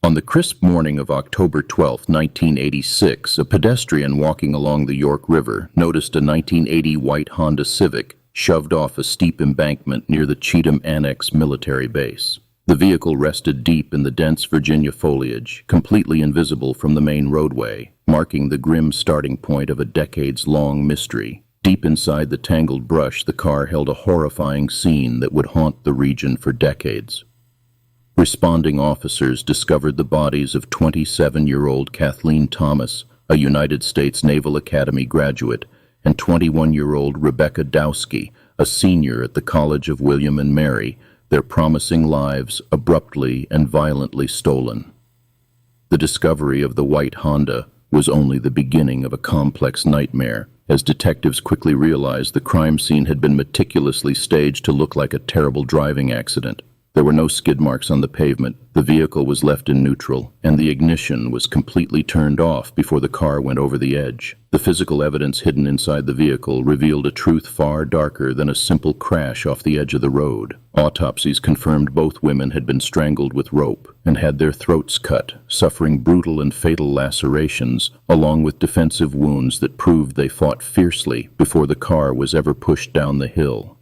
On the crisp morning of October 12, 1986, a pedestrian walking along the York River noticed a 1980 white Honda Civic shoved off a steep embankment near the Cheatham Annex military base. The vehicle rested deep in the dense Virginia foliage, completely invisible from the main roadway, marking the grim starting point of a decades-long mystery. Deep inside the tangled brush, the car held a horrifying scene that would haunt the region for decades. Responding officers discovered the bodies of 27-year-old Kathleen Thomas, a United States Naval Academy graduate, and 21-year-old Rebecca Dowski, a senior at the College of William and Mary, their promising lives abruptly and violently stolen. The discovery of the white Honda was only the beginning of a complex nightmare, as detectives quickly realized the crime scene had been meticulously staged to look like a terrible driving accident. There were no skid marks on the pavement, the vehicle was left in neutral, and the ignition was completely turned off before the car went over the edge. The physical evidence hidden inside the vehicle revealed a truth far darker than a simple crash off the edge of the road. Autopsies confirmed both women had been strangled with rope and had their throats cut, suffering brutal and fatal lacerations, along with defensive wounds that proved they fought fiercely before the car was ever pushed down the hill.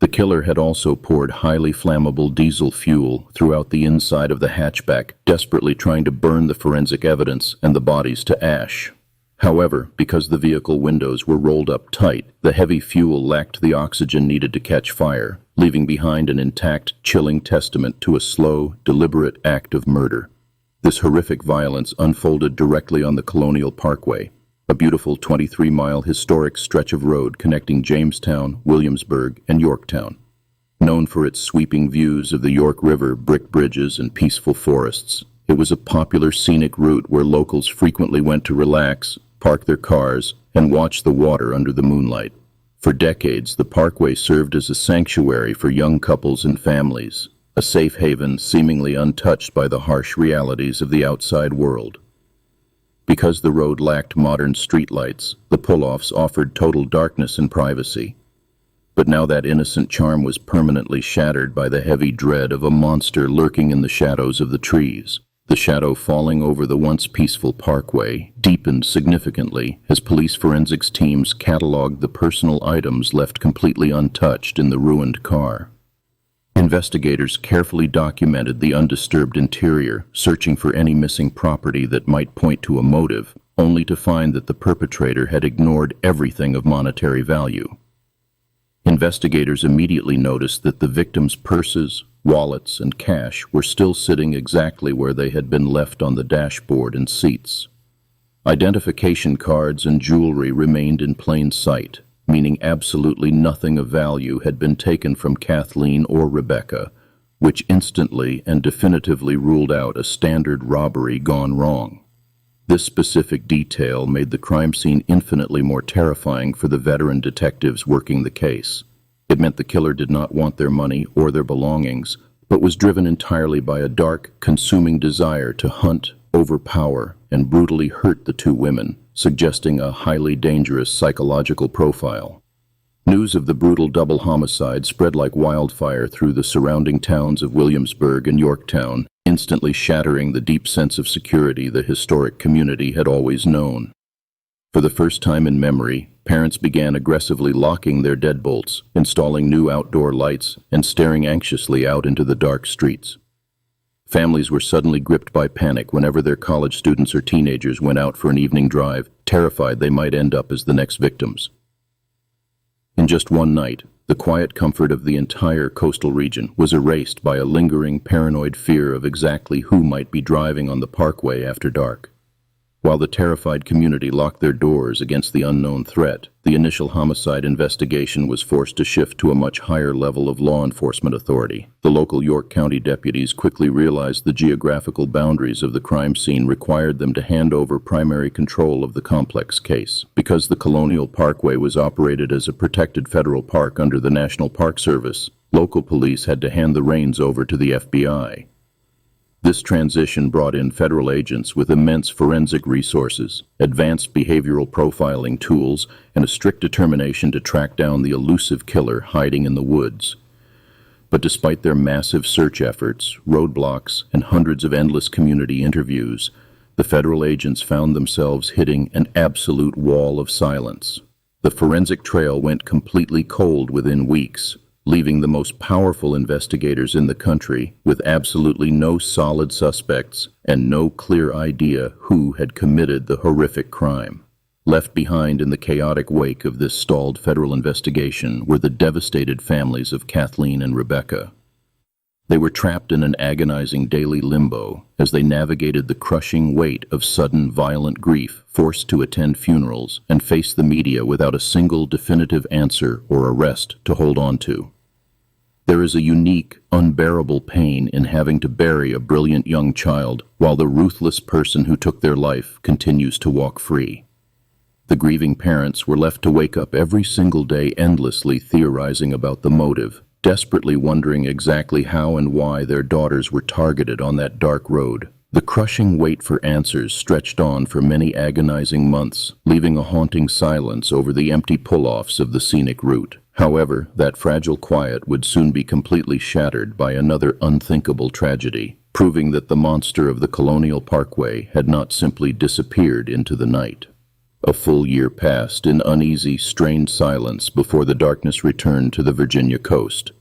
The killer had also poured highly flammable diesel fuel throughout the inside of the hatchback, desperately trying to burn the forensic evidence and the bodies to ash. However, because the vehicle windows were rolled up tight, the heavy fuel lacked the oxygen needed to catch fire, leaving behind an intact, chilling testament to a slow, deliberate act of murder. This horrific violence unfolded directly on the Colonial Parkway, a beautiful 23-mile historic stretch of road connecting Jamestown, Williamsburg, and Yorktown. Known for its sweeping views of the York River, brick bridges, and peaceful forests, it was a popular scenic route where locals frequently went to relax, park their cars, and watch the water under the moonlight. For decades, the parkway served as a sanctuary for young couples and families, a safe haven seemingly untouched by the harsh realities of the outside world. Because the road lacked modern streetlights, the pull-offs offered total darkness and privacy. But now that innocent charm was permanently shattered by the heavy dread of a monster lurking in the shadows of the trees. The shadow falling over the once peaceful parkway deepened significantly as police forensics teams cataloged the personal items left completely untouched in the ruined car. Investigators carefully documented the undisturbed interior, searching for any missing property that might point to a motive, only to find that the perpetrator had ignored everything of monetary value. Investigators immediately noticed that the victims' purses, wallets, and cash were still sitting exactly where they had been left on the dashboard and seats. Identification cards and jewelry remained in plain sight, meaning absolutely nothing of value had been taken from Kathleen or Rebecca, which instantly and definitively ruled out a standard robbery gone wrong. This specific detail made the crime scene infinitely more terrifying for the veteran detectives working the case. It meant the killer did not want their money or their belongings, but was driven entirely by a dark, consuming desire to hunt, overpower, and brutally hurt the two women, suggesting a highly dangerous psychological profile. News of the brutal double homicide spread like wildfire through the surrounding towns of Williamsburg and Yorktown, instantly shattering the deep sense of security the historic community had always known. For the first time in memory, parents began aggressively locking their deadbolts, installing new outdoor lights, and staring anxiously out into the dark streets. Families were suddenly gripped by panic whenever their college students or teenagers went out for an evening drive, terrified they might end up as the next victims. In just one night, the quiet comfort of the entire coastal region was erased by a lingering, paranoid fear of exactly who might be driving on the parkway after dark. While the terrified community locked their doors against the unknown threat, the initial homicide investigation was forced to shift to a much higher level of law enforcement authority. The local York County deputies quickly realized the geographical boundaries of the crime scene required them to hand over primary control of the complex case. Because the Colonial Parkway was operated as a protected federal park under the National Park Service, local police had to hand the reins over to the FBI. This transition brought in federal agents with immense forensic resources, advanced behavioral profiling tools, and a strict determination to track down the elusive killer hiding in the woods. But despite their massive search efforts, roadblocks, and hundreds of endless community interviews, the federal agents found themselves hitting an absolute wall of silence. The forensic trail went completely cold within weeks, leaving the most powerful investigators in the country with absolutely no solid suspects and no clear idea who had committed the horrific crime. Left behind in the chaotic wake of this stalled federal investigation were the devastated families of Kathleen and Rebecca. They were trapped in an agonizing daily limbo as they navigated the crushing weight of sudden violent grief, forced to attend funerals, and face the media without a single definitive answer or arrest to hold on to. There is a unique, unbearable pain in having to bury a brilliant young child while the ruthless person who took their life continues to walk free. The grieving parents were left to wake up every single day endlessly theorizing about the motive, desperately wondering exactly how and why their daughters were targeted on that dark road. The crushing wait for answers stretched on for many agonizing months, leaving a haunting silence over the empty pull-offs of the scenic route. However, that fragile quiet would soon be completely shattered by another unthinkable tragedy, proving that the monster of the Colonial Parkway had not simply disappeared into the night. A full year passed in uneasy, strained silence before the darkness returned to the Virginia coast.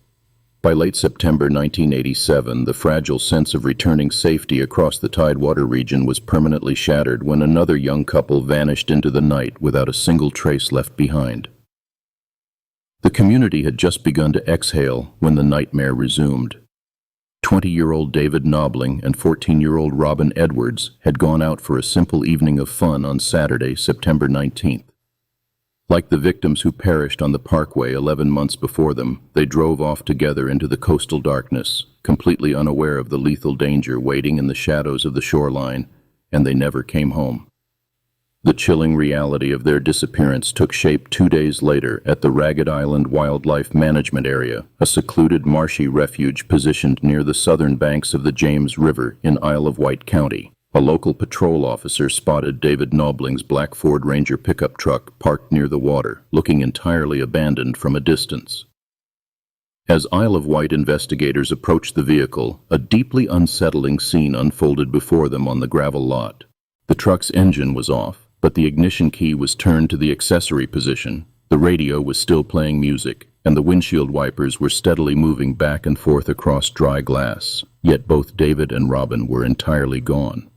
By late September 1987, the fragile sense of returning safety across the Tidewater region was permanently shattered when another young couple vanished into the night without a single trace left behind. The community had just begun to exhale when the nightmare resumed. 20-year-old David Knobling and 14-year-old Robin Edwards had gone out for a simple evening of fun on Saturday, September 19th. Like the victims who perished on the Parkway 11 months before them, they drove off together into the coastal darkness, completely unaware of the lethal danger waiting in the shadows of the shoreline, and they never came home. The chilling reality of their disappearance took shape 2 days later at the Ragged Island Wildlife Management Area, a secluded marshy refuge positioned near the southern banks of the James River in Isle of Wight County. A local patrol officer spotted David Knobling's black Ford Ranger pickup truck parked near the water, looking entirely abandoned from a distance. As Isle of Wight investigators approached the vehicle, a deeply unsettling scene unfolded before them on the gravel lot. The truck's engine was off, but the ignition key was turned to the accessory position, the radio was still playing music, and the windshield wipers were steadily moving back and forth across dry glass. Yet both David and Robin were entirely gone.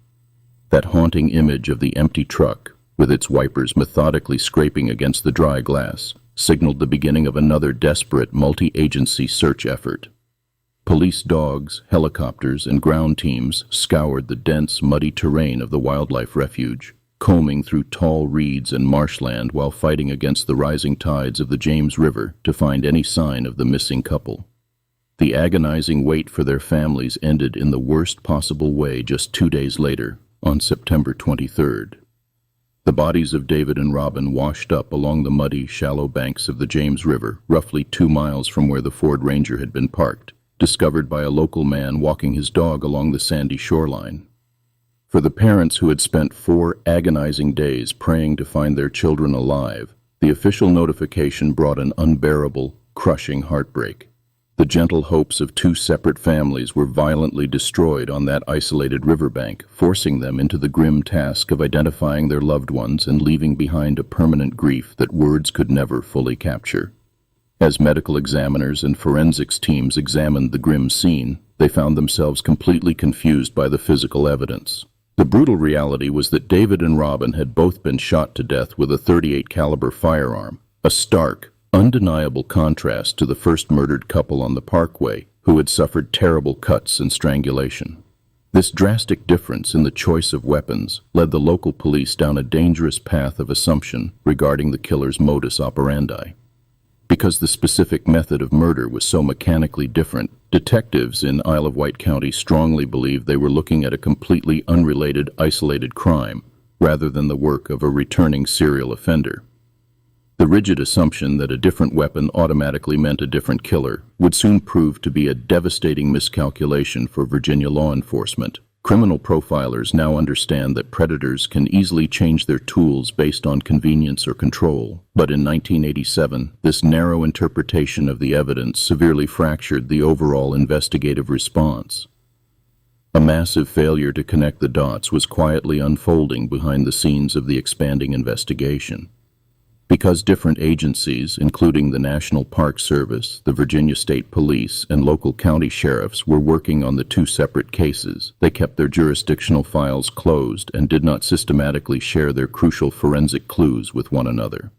That haunting image of the empty truck, with its wipers methodically scraping against the dry glass, signaled the beginning of another desperate multi-agency search effort. Police dogs, helicopters, and ground teams scoured the dense, muddy terrain of the wildlife refuge, combing through tall reeds and marshland while fighting against the rising tides of the James River to find any sign of the missing couple. The agonizing wait for their families ended in the worst possible way just 2 days later, on September 23rd. The bodies of David and Robin washed up along the muddy, shallow banks of the James River, roughly 2 miles from where the Ford Ranger had been parked, discovered by a local man walking his dog along the sandy shoreline. For the parents who had spent 4 agonizing days praying to find their children alive, the official notification brought an unbearable, crushing heartbreak. The gentle hopes of 2 separate families were violently destroyed on that isolated riverbank, forcing them into the grim task of identifying their loved ones and leaving behind a permanent grief that words could never fully capture. As medical examiners and forensics teams examined the grim scene, they found themselves completely confused by the physical evidence. The brutal reality was that David and Robin had both been shot to death with a .38 caliber firearm, a stark, undeniable contrast to the first murdered couple on the Parkway, who had suffered terrible cuts and strangulation. This drastic difference in the choice of weapons led the local police down a dangerous path of assumption regarding the killer's modus operandi. Because the specific method of murder was so mechanically different, detectives in Isle of Wight County strongly believed they were looking at a completely unrelated, isolated crime, rather than the work of a returning serial offender. The rigid assumption that a different weapon automatically meant a different killer would soon prove to be a devastating miscalculation for Virginia law enforcement. Criminal profilers now understand that predators can easily change their tools based on convenience or control, but in 1987, this narrow interpretation of the evidence severely fractured the overall investigative response. A massive failure to connect the dots was quietly unfolding behind the scenes of the expanding investigation. Because different agencies, including the National Park Service, the Virginia State Police, and local county sheriffs, were working on the two separate cases, they kept their jurisdictional files closed and did not systematically share their crucial forensic clues with one another.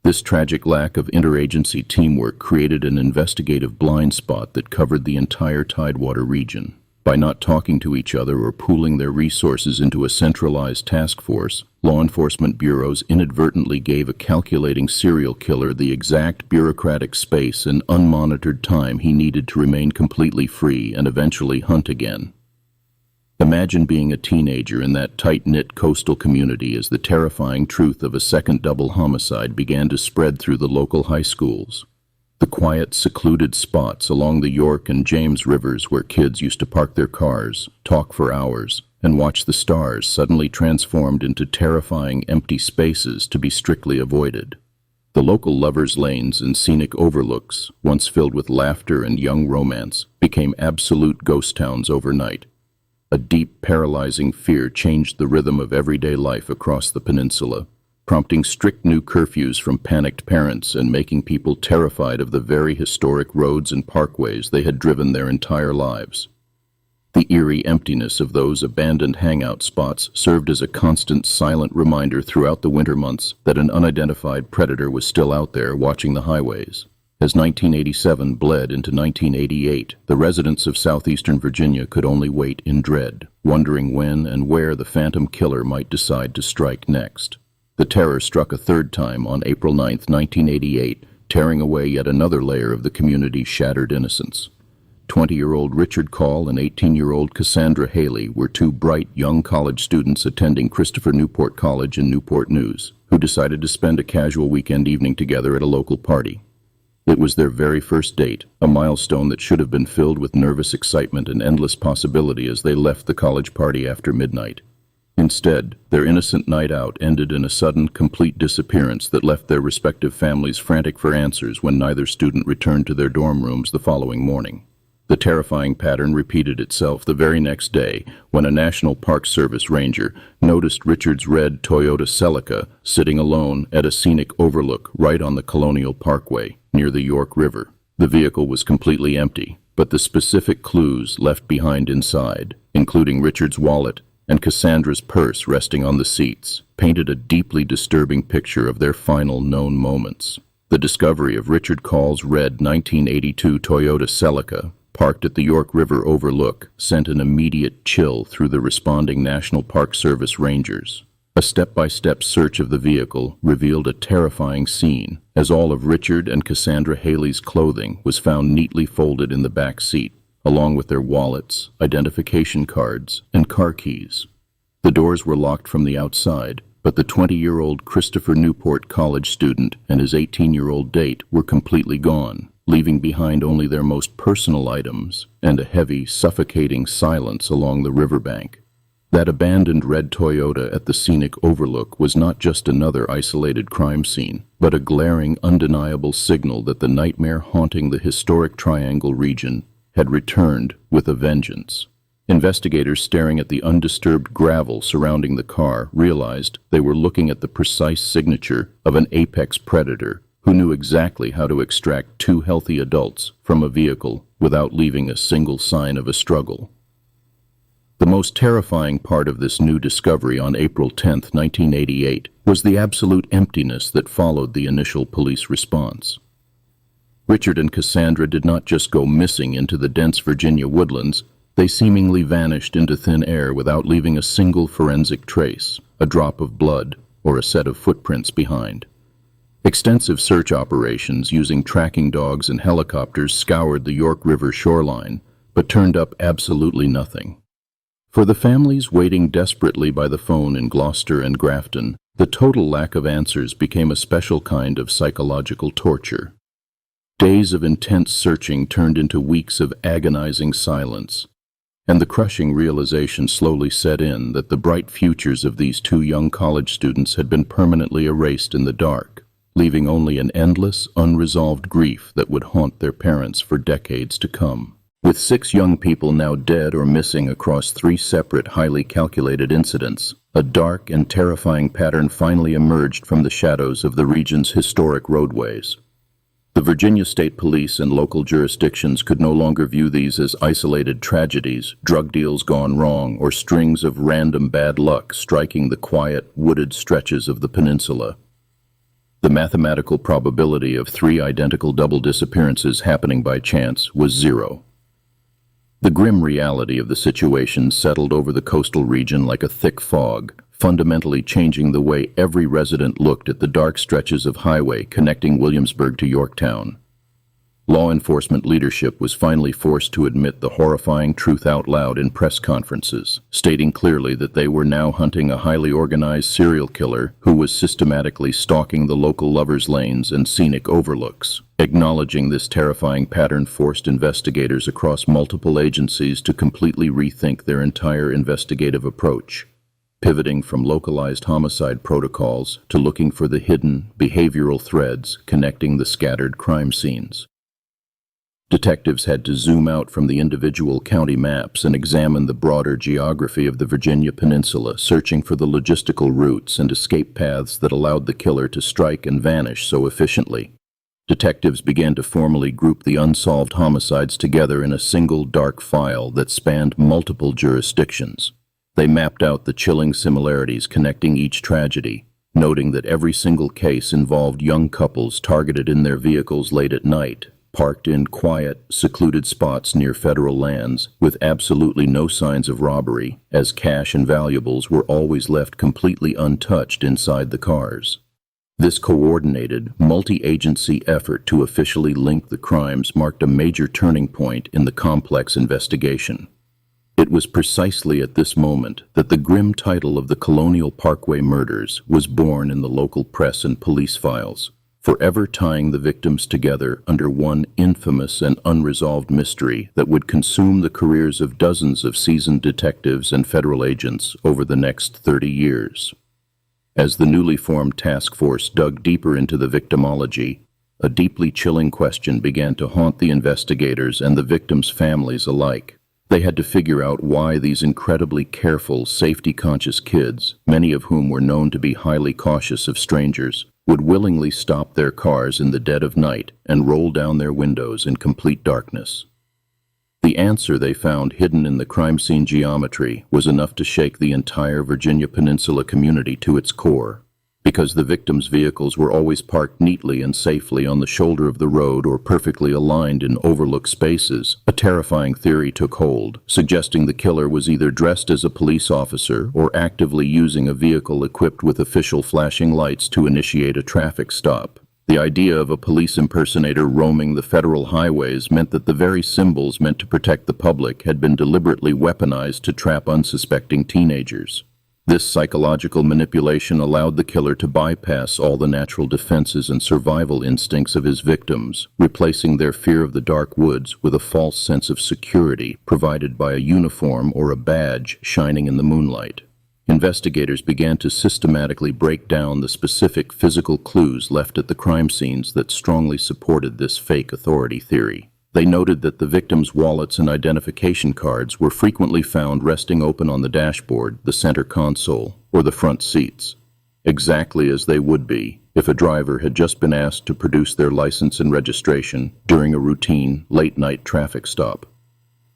This tragic lack of interagency teamwork created an investigative blind spot that covered the entire Tidewater region. By not talking to each other or pooling their resources into a centralized task force, law enforcement bureaus inadvertently gave a calculating serial killer the exact bureaucratic space and unmonitored time he needed to remain completely free and eventually hunt again. Imagine being a teenager in that tight-knit coastal community as the terrifying truth of a second double homicide began to spread through the local high schools. The quiet, secluded spots along the York and James rivers where kids used to park their cars, talk for hours, and watch the stars suddenly transformed into terrifying empty spaces to be strictly avoided. The local lovers' lanes and scenic overlooks, once filled with laughter and young romance, became absolute ghost towns overnight. A deep, paralyzing fear changed the rhythm of everyday life across the peninsula, prompting strict new curfews from panicked parents and making people terrified of the very historic roads and parkways they had driven their entire lives. The eerie emptiness of those abandoned hangout spots served as a constant, silent reminder throughout the winter months that an unidentified predator was still out there watching the highways. As 1987 bled into 1988, the residents of southeastern Virginia could only wait in dread, wondering when and where the phantom killer might decide to strike next. The terror struck a third time on April 9, 1988, tearing away yet another layer of the community's shattered innocence. 20-year-old Richard Call and 18-year-old Cassandra Haley were two bright young college students attending Christopher Newport College in Newport News, who decided to spend a casual weekend evening together at a local party. It was their very first date, a milestone that should have been filled with nervous excitement and endless possibility as they left the college party after midnight. Instead, their innocent night out ended in a sudden, complete disappearance that left their respective families frantic for answers when neither student returned to their dorm rooms the following morning. The terrifying pattern repeated itself the very next day when a National Park Service ranger noticed Richard's red Toyota Celica sitting alone at a scenic overlook right on the Colonial Parkway near the York River. The vehicle was completely empty, but the specific clues left behind inside, including Richard's wallet and Cassandra's purse resting on the seats, painted a deeply disturbing picture of their final known moments. The discovery of Richard Call's red 1982 Toyota Celica, parked at the York River overlook, sent an immediate chill through the responding National Park Service rangers. A step-by-step search of the vehicle revealed a terrifying scene, as all of Richard and Cassandra Haley's clothing was found neatly folded in the back seat, along with their wallets, identification cards, and car keys. The doors were locked from the outside, but the 20-year-old Christopher Newport College student and his 18-year-old date were completely gone, leaving behind only their most personal items and a heavy, suffocating silence along the riverbank. That abandoned red Toyota at the scenic overlook was not just another isolated crime scene, but a glaring, undeniable signal that the nightmare haunting the historic Triangle region had returned with a vengeance. Investigators staring at the undisturbed gravel surrounding the car realized they were looking at the precise signature of an apex predator who knew exactly how to extract two healthy adults from a vehicle without leaving a single sign of a struggle. The most terrifying part of this new discovery on April 10, 1988, was the absolute emptiness that followed the initial police response. Richard and Cassandra did not just go missing into the dense Virginia woodlands, they seemingly vanished into thin air without leaving a single forensic trace, a drop of blood, or a set of footprints behind. Extensive search operations using tracking dogs and helicopters scoured the York River shoreline, but turned up absolutely nothing. For the families waiting desperately by the phone in Gloucester and Grafton, the total lack of answers became a special kind of psychological torture. Days of intense searching turned into weeks of agonizing silence, and the crushing realization slowly set in that the bright futures of these two young college students had been permanently erased in the dark, leaving only an endless, unresolved grief that would haunt their parents for decades to come. With 6 young people now dead or missing across 3 separate, highly calculated incidents, a dark and terrifying pattern finally emerged from the shadows of the region's historic roadways. The Virginia State Police and local jurisdictions could no longer view these as isolated tragedies, drug deals gone wrong, or strings of random bad luck striking the quiet, wooded stretches of the peninsula. The mathematical probability of 3 identical double disappearances happening by chance was 0. The grim reality of the situation settled over the coastal region like a thick fog, fundamentally changing the way every resident looked at the dark stretches of highway connecting Williamsburg to Yorktown. Law enforcement leadership was finally forced to admit the horrifying truth out loud in press conferences, stating clearly that they were now hunting a highly organized serial killer who was systematically stalking the local lovers' lanes and scenic overlooks. Acknowledging this terrifying pattern forced investigators across multiple agencies to completely rethink their entire investigative approach, pivoting from localized homicide protocols to looking for the hidden, behavioral threads connecting the scattered crime scenes. Detectives had to zoom out from the individual county maps and examine the broader geography of the Virginia Peninsula, searching for the logistical routes and escape paths that allowed the killer to strike and vanish so efficiently. Detectives began to formally group the unsolved homicides together in a single dark file that spanned multiple jurisdictions. They mapped out the chilling similarities connecting each tragedy, noting that every single case involved young couples targeted in their vehicles late at night, parked in quiet, secluded spots near federal lands, with absolutely no signs of robbery, as cash and valuables were always left completely untouched inside the cars. This coordinated, multi-agency effort to officially link the crimes marked a major turning point in the complex investigation. It was precisely at this moment that the grim title of the Colonial Parkway murders was born in the local press and police files, forever tying the victims together under one infamous and unresolved mystery that would consume the careers of dozens of seasoned detectives and federal agents over the next 30 years. As the newly formed task force dug deeper into the victimology, a deeply chilling question began to haunt the investigators and the victims' families alike. They had to figure out why these incredibly careful, safety-conscious kids, many of whom were known to be highly cautious of strangers, would willingly stop their cars in the dead of night and roll down their windows in complete darkness. The answer they found hidden in the crime scene geometry was enough to shake the entire Virginia Peninsula community to its core. Because the victims' vehicles were always parked neatly and safely on the shoulder of the road or perfectly aligned in overlooked spaces, a terrifying theory took hold, suggesting the killer was either dressed as a police officer or actively using a vehicle equipped with official flashing lights to initiate a traffic stop. The idea of a police impersonator roaming the federal highways meant that the very symbols meant to protect the public had been deliberately weaponized to trap unsuspecting teenagers. This psychological manipulation allowed the killer to bypass all the natural defenses and survival instincts of his victims, replacing their fear of the dark woods with a false sense of security provided by a uniform or a badge shining in the moonlight. Investigators began to systematically break down the specific physical clues left at the crime scenes that strongly supported this fake authority theory. They noted that the victims' wallets and identification cards were frequently found resting open on the dashboard, the center console, or the front seats, exactly as they would be if a driver had just been asked to produce their license and registration during a routine, late-night traffic stop.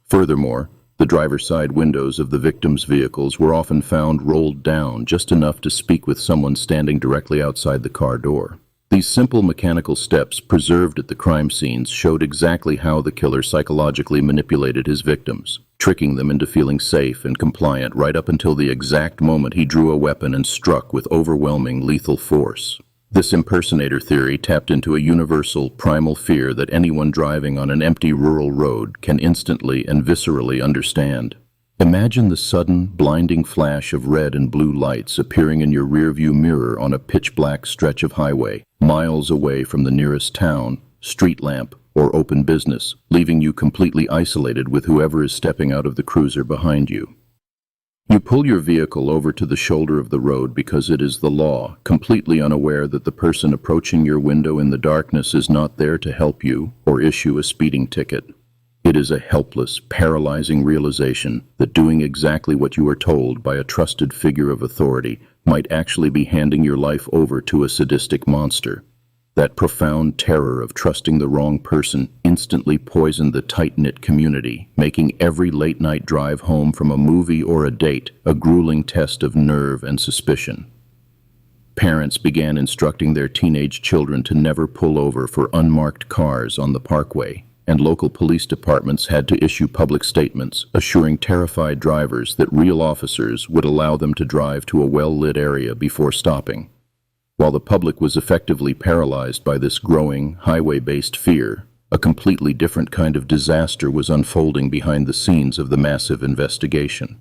Furthermore, the driver's side windows of the victims' vehicles were often found rolled down just enough to speak with someone standing directly outside the car door. These simple mechanical steps preserved at the crime scenes showed exactly how the killer psychologically manipulated his victims, tricking them into feeling safe and compliant right up until the exact moment he drew a weapon and struck with overwhelming lethal force. This impersonator theory tapped into a universal, primal fear that anyone driving on an empty rural road can instantly and viscerally understand. Imagine the sudden, blinding flash of red and blue lights appearing in your rearview mirror on a pitch-black stretch of highway, miles away from the nearest town, street lamp, or open business, leaving you completely isolated with whoever is stepping out of the cruiser behind you. You pull your vehicle over to the shoulder of the road because it is the law, completely unaware that the person approaching your window in the darkness is not there to help you or issue a speeding ticket. It is a helpless, paralyzing realization that doing exactly what you are told by a trusted figure of authority might actually be handing your life over to a sadistic monster. That profound terror of trusting the wrong person instantly poisoned the tight-knit community, making every late-night drive home from a movie or a date a grueling test of nerve and suspicion. Parents began instructing their teenage children to never pull over for unmarked cars on the parkway, and local police departments had to issue public statements assuring terrified drivers that real officers would allow them to drive to a well-lit area before stopping. While the public was effectively paralyzed by this growing, highway-based fear, a completely different kind of disaster was unfolding behind the scenes of the massive investigation.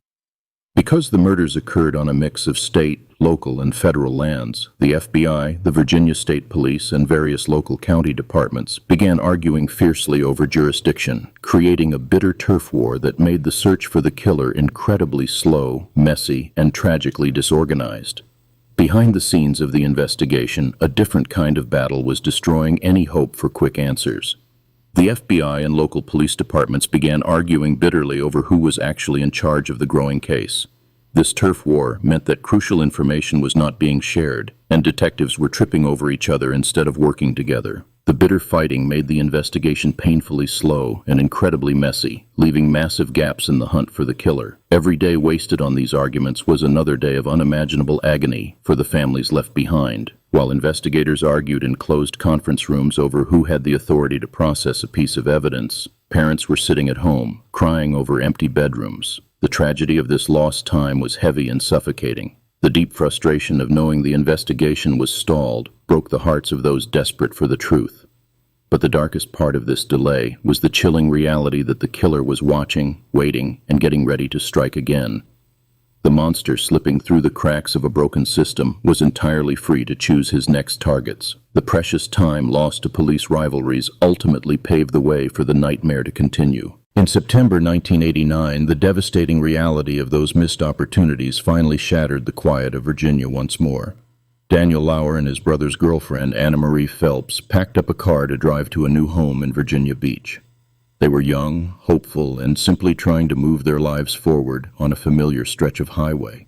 Because the murders occurred on a mix of state, local, and federal lands, the FBI, the Virginia State Police, and various local county departments began arguing fiercely over jurisdiction, creating a bitter turf war that made the search for the killer incredibly slow, messy, and tragically disorganized. Behind the scenes of the investigation, a different kind of battle was destroying any hope for quick answers. The FBI and local police departments began arguing bitterly over who was actually in charge of the growing case. This turf war meant that crucial information was not being shared, and detectives were tripping over each other instead of working together. The bitter fighting made the investigation painfully slow and incredibly messy, leaving massive gaps in the hunt for the killer. Every day wasted on these arguments was another day of unimaginable agony for the families left behind. While investigators argued in closed conference rooms over who had the authority to process a piece of evidence, parents were sitting at home, crying over empty bedrooms. The tragedy of this lost time was heavy and suffocating. The deep frustration of knowing the investigation was stalled broke the hearts of those desperate for the truth. But the darkest part of this delay was the chilling reality that the killer was watching, waiting, and getting ready to strike again. The monster slipping through the cracks of a broken system was entirely free to choose his next targets. The precious time lost to police rivalries ultimately paved the way for the nightmare to continue. In September 1989, the devastating reality of those missed opportunities finally shattered the quiet of Virginia once more. Daniel Lauer and his brother's girlfriend, Anna Marie Phelps, packed up a car to drive to a new home in Virginia Beach. They were young, hopeful, and simply trying to move their lives forward on a familiar stretch of highway.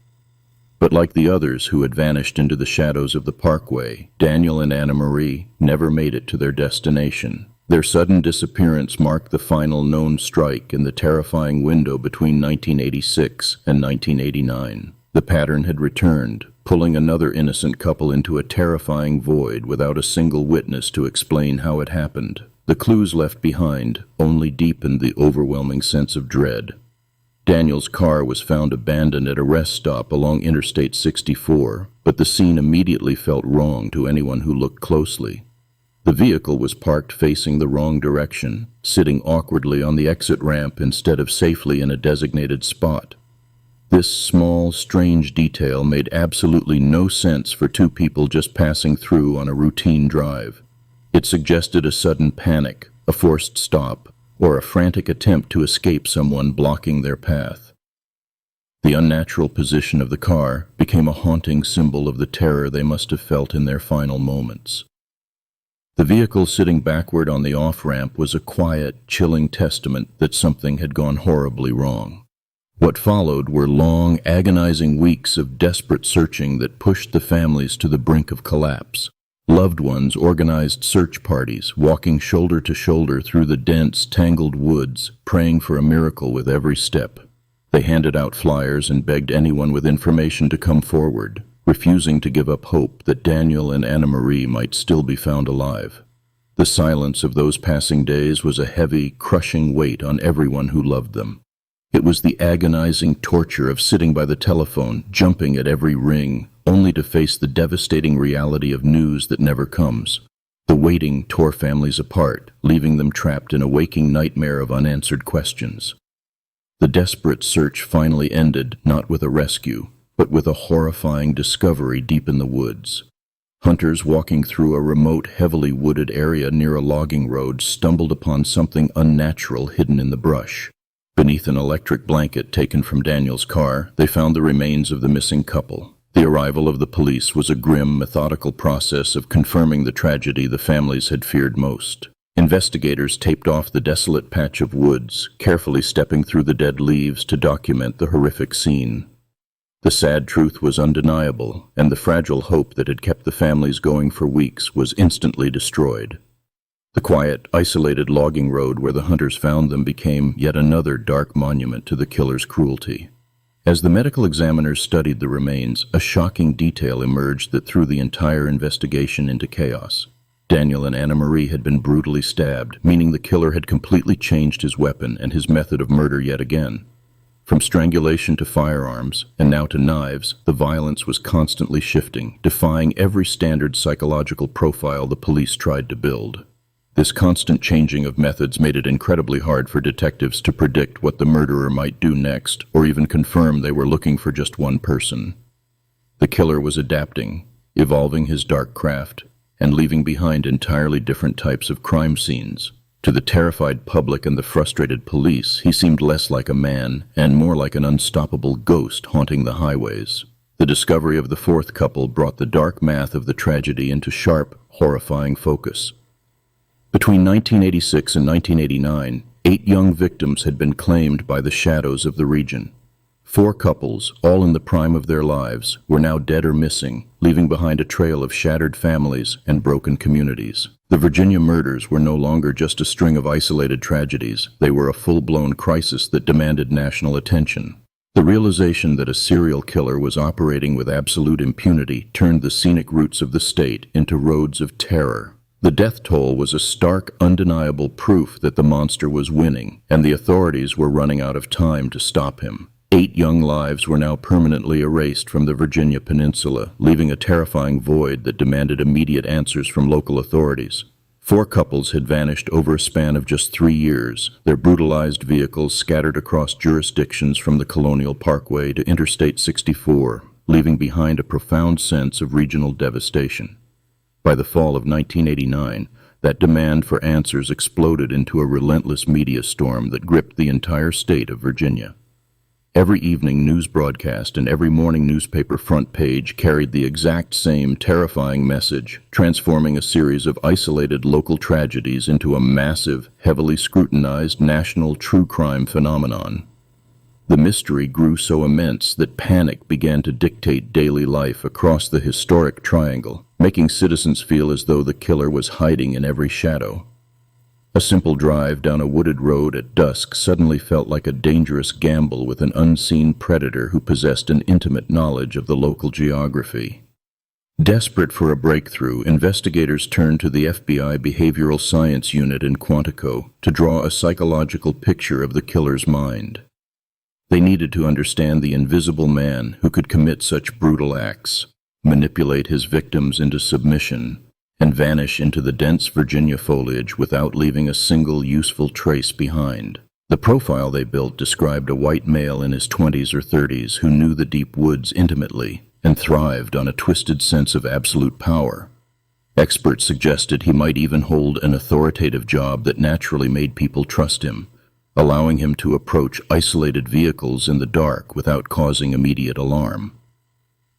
But like the others who had vanished into the shadows of the parkway, Daniel and Anna Marie never made it to their destination. Their sudden disappearance marked the final known strike in the terrifying window between 1986 and 1989. The pattern had returned, pulling another innocent couple into a terrifying void without a single witness to explain how it happened. The clues left behind only deepened the overwhelming sense of dread. Daniel's car was found abandoned at a rest stop along Interstate 64, but the scene immediately felt wrong to anyone who looked closely. The vehicle was parked facing the wrong direction, sitting awkwardly on the exit ramp instead of safely in a designated spot. This small, strange detail made absolutely no sense for two people just passing through on a routine drive. It suggested a sudden panic, a forced stop, or a frantic attempt to escape someone blocking their path. The unnatural position of the car became a haunting symbol of the terror they must have felt in their final moments. The vehicle sitting backward on the off-ramp was a quiet, chilling testament that something had gone horribly wrong. What followed were long, agonizing weeks of desperate searching that pushed the families to the brink of collapse. Loved ones organized search parties, walking shoulder to shoulder through the dense, tangled woods, praying for a miracle with every step. They handed out flyers and begged anyone with information to come forward, refusing to give up hope that Daniel and Anna Marie might still be found alive. The silence of those passing days was a heavy, crushing weight on everyone who loved them. It was the agonizing torture of sitting by the telephone, jumping at every ring, only to face the devastating reality of news that never comes. The waiting tore families apart, leaving them trapped in a waking nightmare of unanswered questions. The desperate search finally ended not with a rescue, but with a horrifying discovery deep in the woods. Hunters walking through a remote, heavily wooded area near a logging road stumbled upon something unnatural hidden in the brush. Beneath an electric blanket taken from Daniel's car, they found the remains of the missing couple. The arrival of the police was a grim, methodical process of confirming the tragedy the families had feared most. Investigators taped off the desolate patch of woods, carefully stepping through the dead leaves to document the horrific scene. The sad truth was undeniable, and the fragile hope that had kept the families going for weeks was instantly destroyed. The quiet, isolated logging road where the hunters found them became yet another dark monument to the killer's cruelty. As the medical examiners studied the remains, a shocking detail emerged that threw the entire investigation into chaos. Daniel and Anna Marie had been brutally stabbed, meaning the killer had completely changed his weapon and his method of murder yet again. From strangulation to firearms, and now to knives, the violence was constantly shifting, defying every standard psychological profile the police tried to build. This constant changing of methods made it incredibly hard for detectives to predict what the murderer might do next, or even confirm they were looking for just one person. The killer was adapting, evolving his dark craft, and leaving behind entirely different types of crime scenes. To the terrified public and the frustrated police, he seemed less like a man and more like an unstoppable ghost haunting the highways. The discovery of the fourth couple brought the dark math of the tragedy into sharp, horrifying focus. Between 1986 and 1989, 8 young victims had been claimed by the shadows of the region. 4 couples, all in the prime of their lives, were now dead or missing, leaving behind a trail of shattered families and broken communities. The Virginia murders were no longer just a string of isolated tragedies. They were a full-blown crisis that demanded national attention. The realization that a serial killer was operating with absolute impunity turned the scenic routes of the state into roads of terror. The death toll was a stark, undeniable proof that the monster was winning, and the authorities were running out of time to stop him. 8 young lives were now permanently erased from the Virginia Peninsula, leaving a terrifying void that demanded immediate answers from local authorities. 4 couples had vanished over a span of just 3 years, their brutalized vehicles scattered across jurisdictions from the Colonial Parkway to Interstate 64, leaving behind a profound sense of regional devastation. By the fall of 1989, that demand for answers exploded into a relentless media storm that gripped the entire state of Virginia. Every evening news broadcast and every morning newspaper front page carried the exact same terrifying message, transforming a series of isolated local tragedies into a massive, heavily scrutinized national true crime phenomenon. The mystery grew so immense that panic began to dictate daily life across the historic triangle, making citizens feel as though the killer was hiding in every shadow. A simple drive down a wooded road at dusk suddenly felt like a dangerous gamble with an unseen predator who possessed an intimate knowledge of the local geography. Desperate for a breakthrough, investigators turned to the FBI Behavioral Science Unit in Quantico to draw a psychological picture of the killer's mind. They needed to understand the invisible man who could commit such brutal acts, manipulate his victims into submission, and vanish into the dense Virginia foliage without leaving a single useful trace behind. The profile they built described a white male in his 20s or 30s who knew the deep woods intimately and thrived on a twisted sense of absolute power. Experts suggested he might even hold an authoritative job that naturally made people trust him, allowing him to approach isolated vehicles in the dark without causing immediate alarm.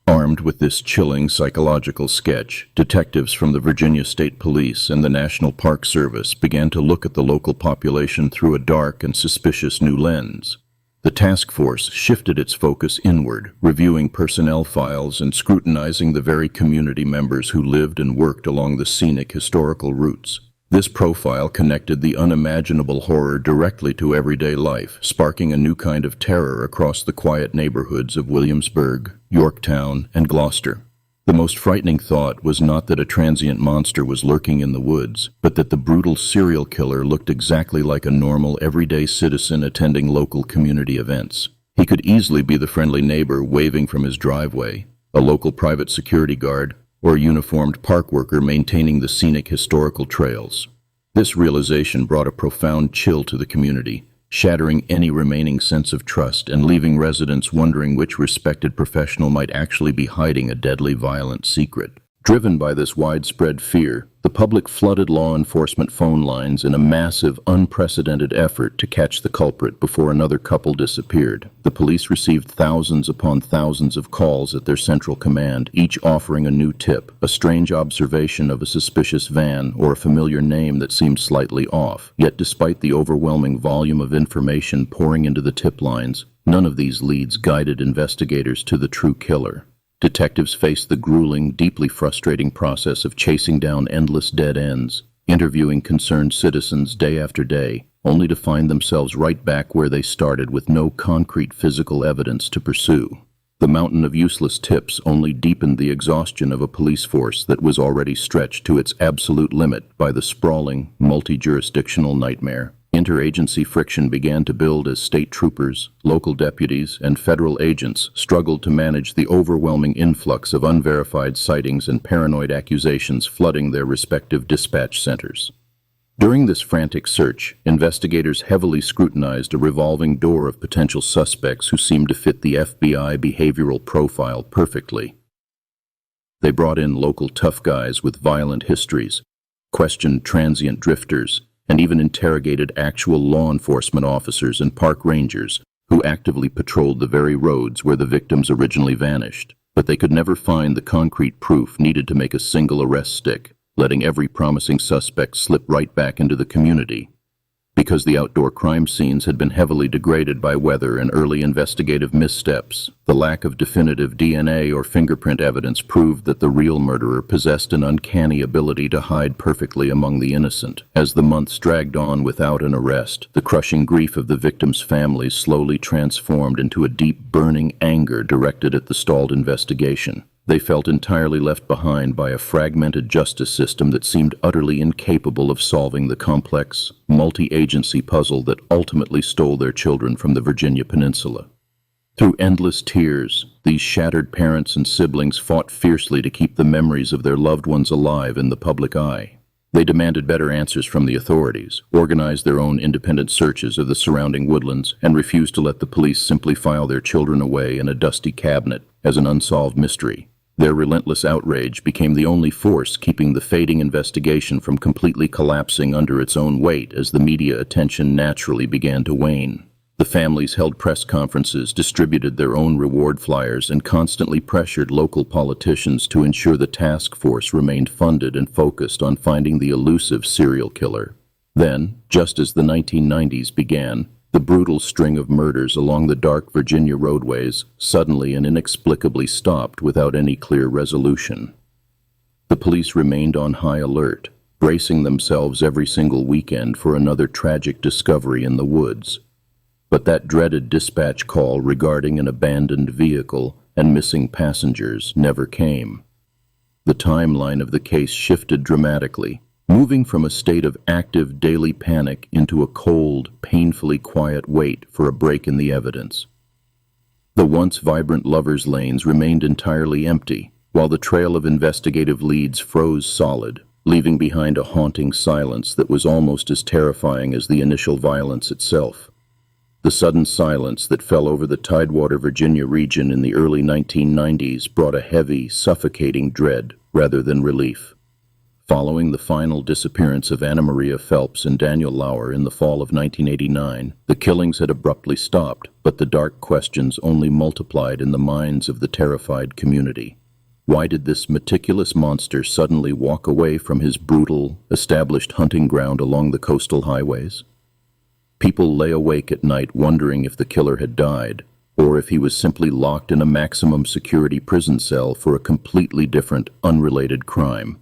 Armed with this chilling psychological sketch, detectives from the Virginia State Police and the National Park Service began to look at the local population through a dark and suspicious new lens. The task force shifted its focus inward, reviewing personnel files and scrutinizing the very community members who lived and worked along the scenic historical routes. This profile connected the unimaginable horror directly to everyday life, sparking a new kind of terror across the quiet neighborhoods of Williamsburg, Yorktown, and Gloucester. The most frightening thought was not that a transient monster was lurking in the woods, but that the brutal serial killer looked exactly like a normal, everyday citizen attending local community events. He could easily be the friendly neighbor waving from his driveway, a local private security guard, or a uniformed park worker maintaining the scenic historical trails. This realization brought a profound chill to the community, shattering any remaining sense of trust and leaving residents wondering which respected professional might actually be hiding a deadly violent secret. Driven by this widespread fear, the public flooded law enforcement phone lines in a massive, unprecedented effort to catch the culprit before another couple disappeared. The police received thousands upon thousands of calls at their central command, each offering a new tip, a strange observation of a suspicious van, or a familiar name that seemed slightly off. Yet despite the overwhelming volume of information pouring into the tip lines, none of these leads guided investigators to the true killer. Detectives faced the grueling, deeply frustrating process of chasing down endless dead ends, interviewing concerned citizens day after day, only to find themselves right back where they started with no concrete physical evidence to pursue. The mountain of useless tips only deepened the exhaustion of a police force that was already stretched to its absolute limit by the sprawling, multi-jurisdictional nightmare. Interagency friction began to build as state troopers, local deputies, and federal agents struggled to manage the overwhelming influx of unverified sightings and paranoid accusations flooding their respective dispatch centers. During this frantic search, investigators heavily scrutinized a revolving door of potential suspects who seemed to fit the FBI behavioral profile perfectly. They brought in local tough guys with violent histories, questioned transient drifters, and even interrogated actual law enforcement officers and park rangers who actively patrolled the very roads where the victims originally vanished. But they could never find the concrete proof needed to make a single arrest stick, letting every promising suspect slip right back into the community. Because the outdoor crime scenes had been heavily degraded by weather and early investigative missteps, the lack of definitive DNA or fingerprint evidence proved that the real murderer possessed an uncanny ability to hide perfectly among the innocent. As the months dragged on without an arrest, the crushing grief of the victims' families slowly transformed into a deep, burning anger directed at the stalled investigation. They felt entirely left behind by a fragmented justice system that seemed utterly incapable of solving the complex, multi-agency puzzle that ultimately stole their children from the Virginia Peninsula. Through endless tears, these shattered parents and siblings fought fiercely to keep the memories of their loved ones alive in the public eye. They demanded better answers from the authorities, organized their own independent searches of the surrounding woodlands, and refused to let the police simply file their children away in a dusty cabinet as an unsolved mystery. Their relentless outrage became the only force keeping the fading investigation from completely collapsing under its own weight as the media attention naturally began to wane. The families held press conferences, distributed their own reward flyers, and constantly pressured local politicians to ensure the task force remained funded and focused on finding the elusive serial killer. Then, just as the 1990s began, the brutal string of murders along the dark Virginia roadways suddenly and inexplicably stopped without any clear resolution. The police remained on high alert, bracing themselves every single weekend for another tragic discovery in the woods. But that dreaded dispatch call regarding an abandoned vehicle and missing passengers never came. The timeline of the case shifted dramatically, moving from a state of active daily panic into a cold, painfully quiet wait for a break in the evidence. The once vibrant lovers' lanes remained entirely empty, while the trail of investigative leads froze solid, leaving behind a haunting silence that was almost as terrifying as the initial violence itself. The sudden silence that fell over the Tidewater, Virginia region in the early 1990s brought a heavy, suffocating dread rather than relief. Following the final disappearance of Anna Maria Phelps and Daniel Lauer in the fall of 1989, the killings had abruptly stopped, but the dark questions only multiplied in the minds of the terrified community. Why did this meticulous monster suddenly walk away from his brutal, established hunting ground along the coastal highways? People lay awake at night wondering if the killer had died, or if he was simply locked in a maximum security prison cell for a completely different, unrelated crime.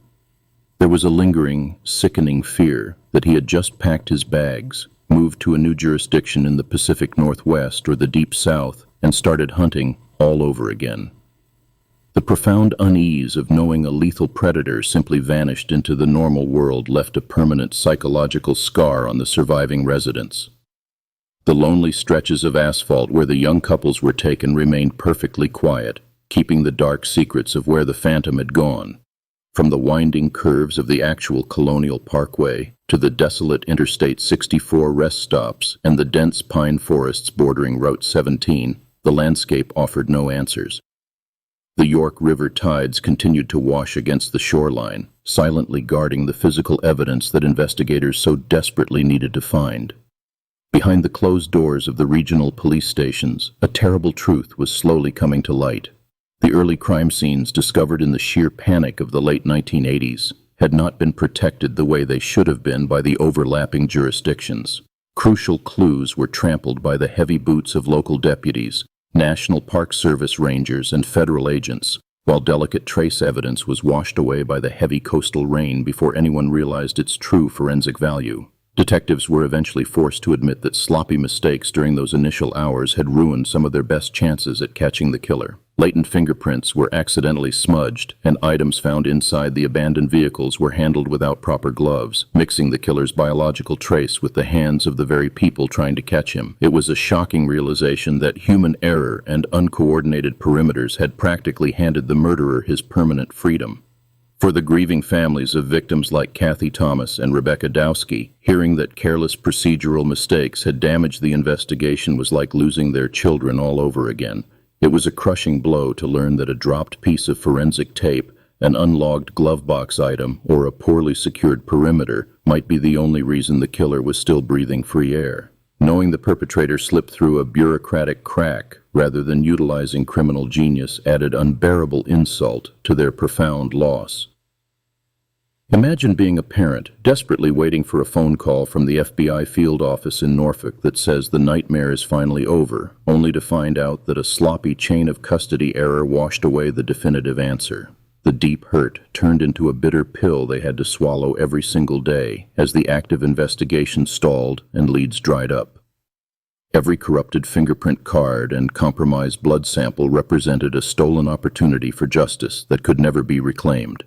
There was a lingering, sickening fear that he had just packed his bags, moved to a new jurisdiction in the Pacific Northwest or the Deep South, and started hunting all over again. The profound unease of knowing a lethal predator simply vanished into the normal world left a permanent psychological scar on the surviving residents. The lonely stretches of asphalt where the young couples were taken remained perfectly quiet, keeping the dark secrets of where the phantom had gone. From the winding curves of the actual Colonial Parkway to the desolate Interstate 64 rest stops and the dense pine forests bordering Route 17, the landscape offered no answers. The York River tides continued to wash against the shoreline, silently guarding the physical evidence that investigators so desperately needed to find. Behind the closed doors of the regional police stations, a terrible truth was slowly coming to light. The early crime scenes discovered in the sheer panic of the late 1980s had not been protected the way they should have been by the overlapping jurisdictions. Crucial clues were trampled by the heavy boots of local deputies, National Park Service rangers, and federal agents, while delicate trace evidence was washed away by the heavy coastal rain before anyone realized its true forensic value. Detectives were eventually forced to admit that sloppy mistakes during those initial hours had ruined some of their best chances at catching the killer. Latent fingerprints were accidentally smudged, and items found inside the abandoned vehicles were handled without proper gloves, mixing the killer's biological trace with the hands of the very people trying to catch him. It was a shocking realization that human error and uncoordinated perimeters had practically handed the murderer his permanent freedom. For the grieving families of victims like Kathy Thomas and Rebecca Dowski, hearing that careless procedural mistakes had damaged the investigation was like losing their children all over again. It was a crushing blow to learn that a dropped piece of forensic tape, an unlogged glove box item, or a poorly secured perimeter might be the only reason the killer was still breathing free air. Knowing the perpetrator slipped through a bureaucratic crack rather than utilizing criminal genius added unbearable insult to their profound loss. Imagine being a parent, desperately waiting for a phone call from the FBI field office in Norfolk that says the nightmare is finally over, only to find out that a sloppy chain of custody error washed away the definitive answer. The deep hurt turned into a bitter pill they had to swallow every single day as the active investigation stalled and leads dried up. Every corrupted fingerprint card and compromised blood sample represented a stolen opportunity for justice that could never be reclaimed.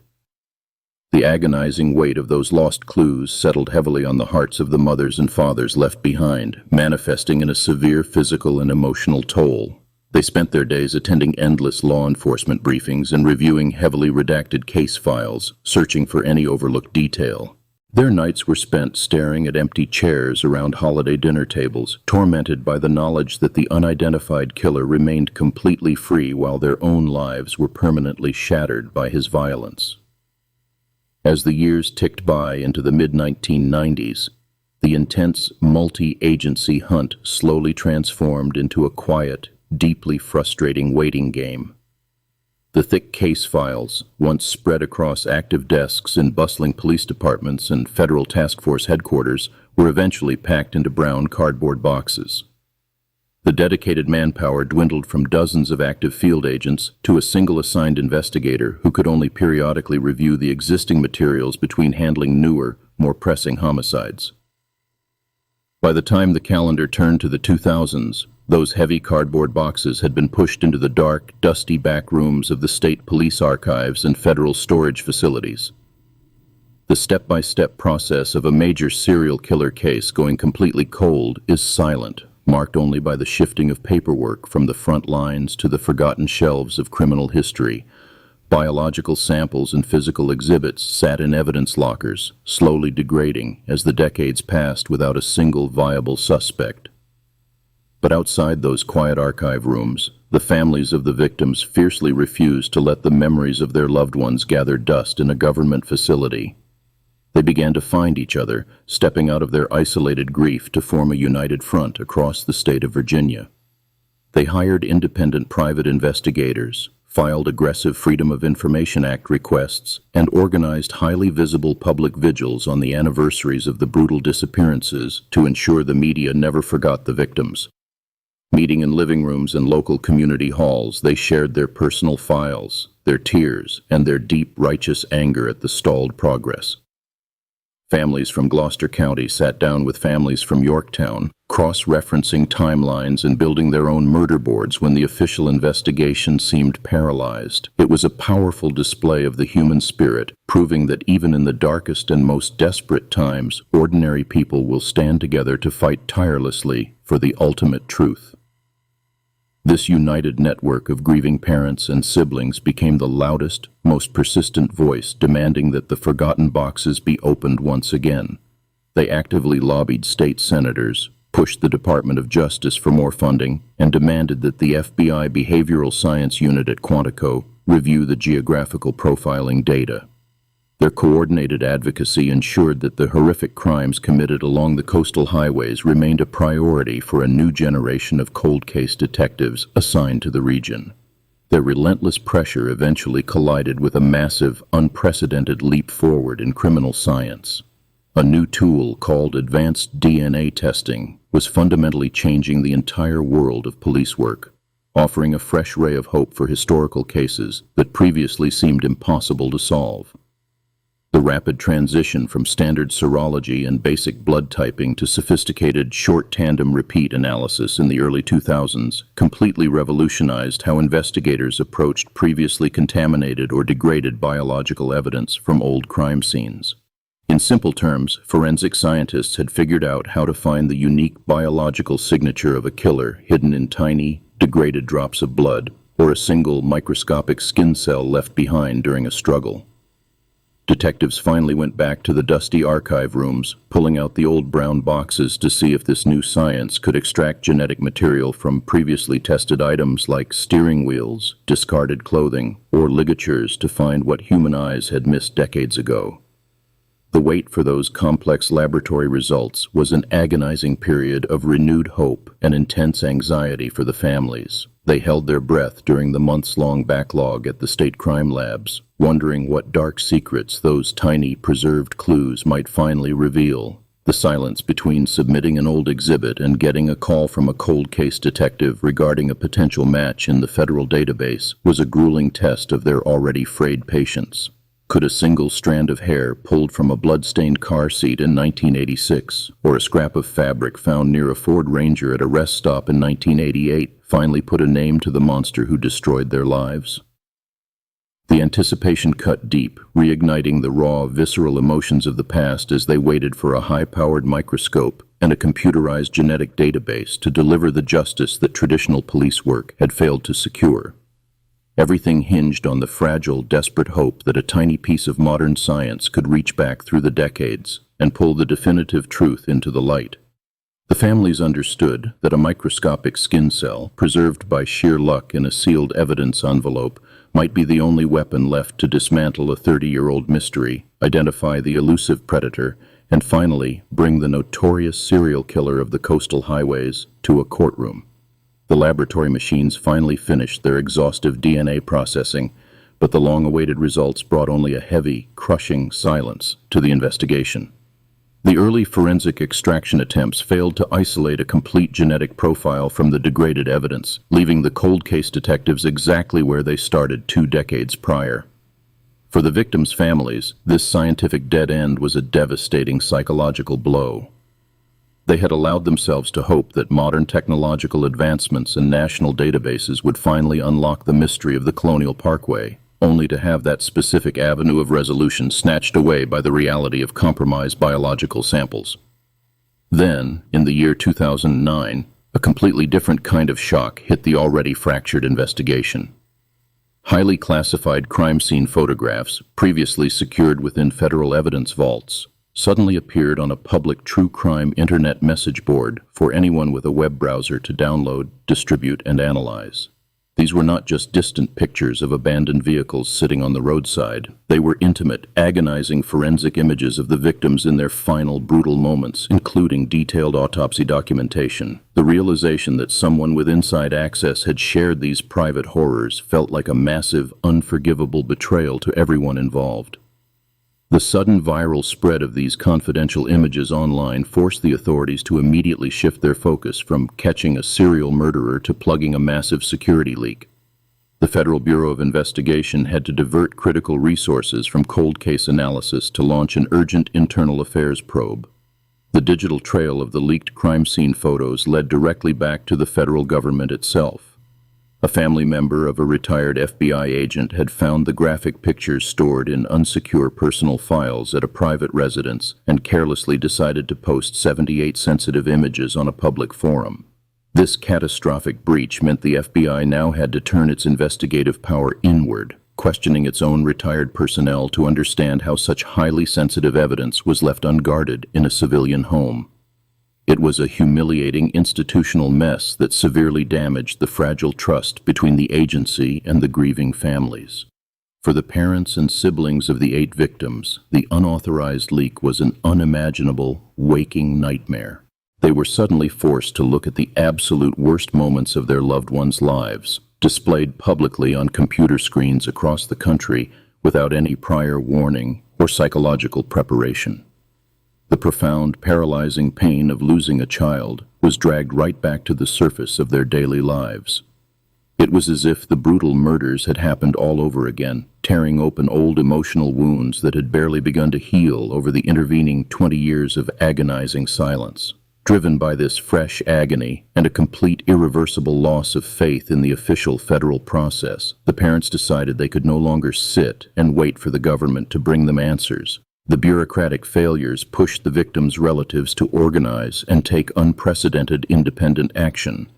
The agonizing weight of those lost clues settled heavily on the hearts of the mothers and fathers left behind, manifesting in a severe physical and emotional toll. They spent their days attending endless law enforcement briefings and reviewing heavily redacted case files, searching for any overlooked detail. Their nights were spent staring at empty chairs around holiday dinner tables, tormented by the knowledge that the unidentified killer remained completely free while their own lives were permanently shattered by his violence. As the years ticked by into the mid-1990s, the intense multi-agency hunt slowly transformed into a quiet, deeply frustrating waiting game. The thick case files, once spread across active desks in bustling police departments and federal task force headquarters, were eventually packed into brown cardboard boxes. The dedicated manpower dwindled from dozens of active field agents to a single assigned investigator who could only periodically review the existing materials between handling newer, more pressing homicides. By the time the calendar turned to the 2000s, those heavy cardboard boxes had been pushed into the dark, dusty back rooms of the state police archives and federal storage facilities. The step-by-step process of a major serial killer case going completely cold is silent, marked only by the shifting of paperwork from the front lines to the forgotten shelves of criminal history. Biological samples and physical exhibits sat in evidence lockers, slowly degrading as the decades passed without a single viable suspect. But outside those quiet archive rooms, the families of the victims fiercely refused to let the memories of their loved ones gather dust in a government facility. They began to find each other, stepping out of their isolated grief to form a united front across the state of Virginia. They hired independent private investigators, filed aggressive Freedom of Information Act requests, and organized highly visible public vigils on the anniversaries of the brutal disappearances to ensure the media never forgot the victims. Meeting in living rooms and local community halls, they shared their personal files, their tears, and their deep, righteous anger at the stalled progress. Families from Gloucester County sat down with families from Yorktown, cross-referencing timelines and building their own murder boards when the official investigation seemed paralyzed. It was a powerful display of the human spirit, proving that even in the darkest and most desperate times, ordinary people will stand together to fight tirelessly for the ultimate truth. This united network of grieving parents and siblings became the loudest, most persistent voice demanding that the forgotten boxes be opened once again. They actively lobbied state senators, pushed the Department of Justice for more funding, and demanded that the FBI Behavioral Science Unit at Quantico review the geographical profiling data. Their coordinated advocacy ensured that the horrific crimes committed along the coastal highways remained a priority for a new generation of cold case detectives assigned to the region. Their relentless pressure eventually collided with a massive, unprecedented leap forward in criminal science. A new tool called advanced DNA testing was fundamentally changing the entire world of police work, offering a fresh ray of hope for historical cases that previously seemed impossible to solve. The rapid transition from standard serology and basic blood typing to sophisticated short tandem repeat analysis in the early 2000s completely revolutionized how investigators approached previously contaminated or degraded biological evidence from old crime scenes. In simple terms, forensic scientists had figured out how to find the unique biological signature of a killer hidden in tiny, degraded drops of blood or a single microscopic skin cell left behind during a struggle. Detectives finally went back to the dusty archive rooms, pulling out the old brown boxes to see if this new science could extract genetic material from previously tested items like steering wheels, discarded clothing, or ligatures to find what human eyes had missed decades ago. The wait for those complex laboratory results was an agonizing period of renewed hope and intense anxiety for the families. They held their breath during the months-long backlog at the state crime labs, wondering what dark secrets those tiny, preserved clues might finally reveal. The silence between submitting an old exhibit and getting a call from a cold case detective regarding a potential match in the federal database was a grueling test of their already frayed patience. Could a single strand of hair pulled from a blood-stained car seat in 1986, or a scrap of fabric found near a Ford Ranger at a rest stop in 1988, finally put a name to the monster who destroyed their lives? The anticipation cut deep, reigniting the raw, visceral emotions of the past as they waited for a high-powered microscope and a computerized genetic database to deliver the justice that traditional police work had failed to secure. Everything hinged on the fragile, desperate hope that a tiny piece of modern science could reach back through the decades and pull the definitive truth into the light. The families understood that a microscopic skin cell, preserved by sheer luck in a sealed evidence envelope, might be the only weapon left to dismantle a 30-year-old mystery, identify the elusive predator, and finally bring the notorious serial killer of the coastal highways to a courtroom. The laboratory machines finally finished their exhaustive DNA processing, but the long-awaited results brought only a heavy, crushing silence to the investigation. The early forensic extraction attempts failed to isolate a complete genetic profile from the degraded evidence, leaving the cold case detectives exactly where they started 2 decades prior. For the victims' families, this scientific dead end was a devastating psychological blow. They had allowed themselves to hope that modern technological advancements and national databases would finally unlock the mystery of the Colonial Parkway, only to have that specific avenue of resolution snatched away by the reality of compromised biological samples. Then, in the year 2009, a completely different kind of shock hit the already fractured investigation. Highly classified crime scene photographs, previously secured within federal evidence vaults, suddenly appeared on a public true crime internet message board for anyone with a web browser to download, distribute, and analyze. These were not just distant pictures of abandoned vehicles sitting on the roadside. They were intimate, agonizing forensic images of the victims in their final, brutal moments, including detailed autopsy documentation. The realization that someone with inside access had shared these private horrors felt like a massive, unforgivable betrayal to everyone involved. The sudden viral spread of these confidential images online forced the authorities to immediately shift their focus from catching a serial murderer to plugging a massive security leak. The Federal Bureau of Investigation had to divert critical resources from cold case analysis to launch an urgent internal affairs probe. The digital trail of the leaked crime scene photos led directly back to the federal government itself. A family member of a retired FBI agent had found the graphic pictures stored in unsecure personal files at a private residence and carelessly decided to post 78 sensitive images on a public forum. This catastrophic breach meant the FBI now had to turn its investigative power inward, questioning its own retired personnel to understand how such highly sensitive evidence was left unguarded in a civilian home. It was a humiliating institutional mess that severely damaged the fragile trust between the agency and the grieving families. For the parents and siblings of the 8 victims, the unauthorized leak was an unimaginable, waking nightmare. They were suddenly forced to look at the absolute worst moments of their loved ones' lives, displayed publicly on computer screens across the country without any prior warning or psychological preparation. The profound, paralyzing pain of losing a child was dragged right back to the surface of their daily lives. It was as if the brutal murders had happened all over again, tearing open old emotional wounds that had barely begun to heal over the intervening 20 years of agonizing silence. Driven by this fresh agony and a complete irreversible loss of faith in the official federal process, the parents decided they could no longer sit and wait for the government to bring them answers. The bureaucratic failures pushed the victims' relatives to organize and take unprecedented independent action.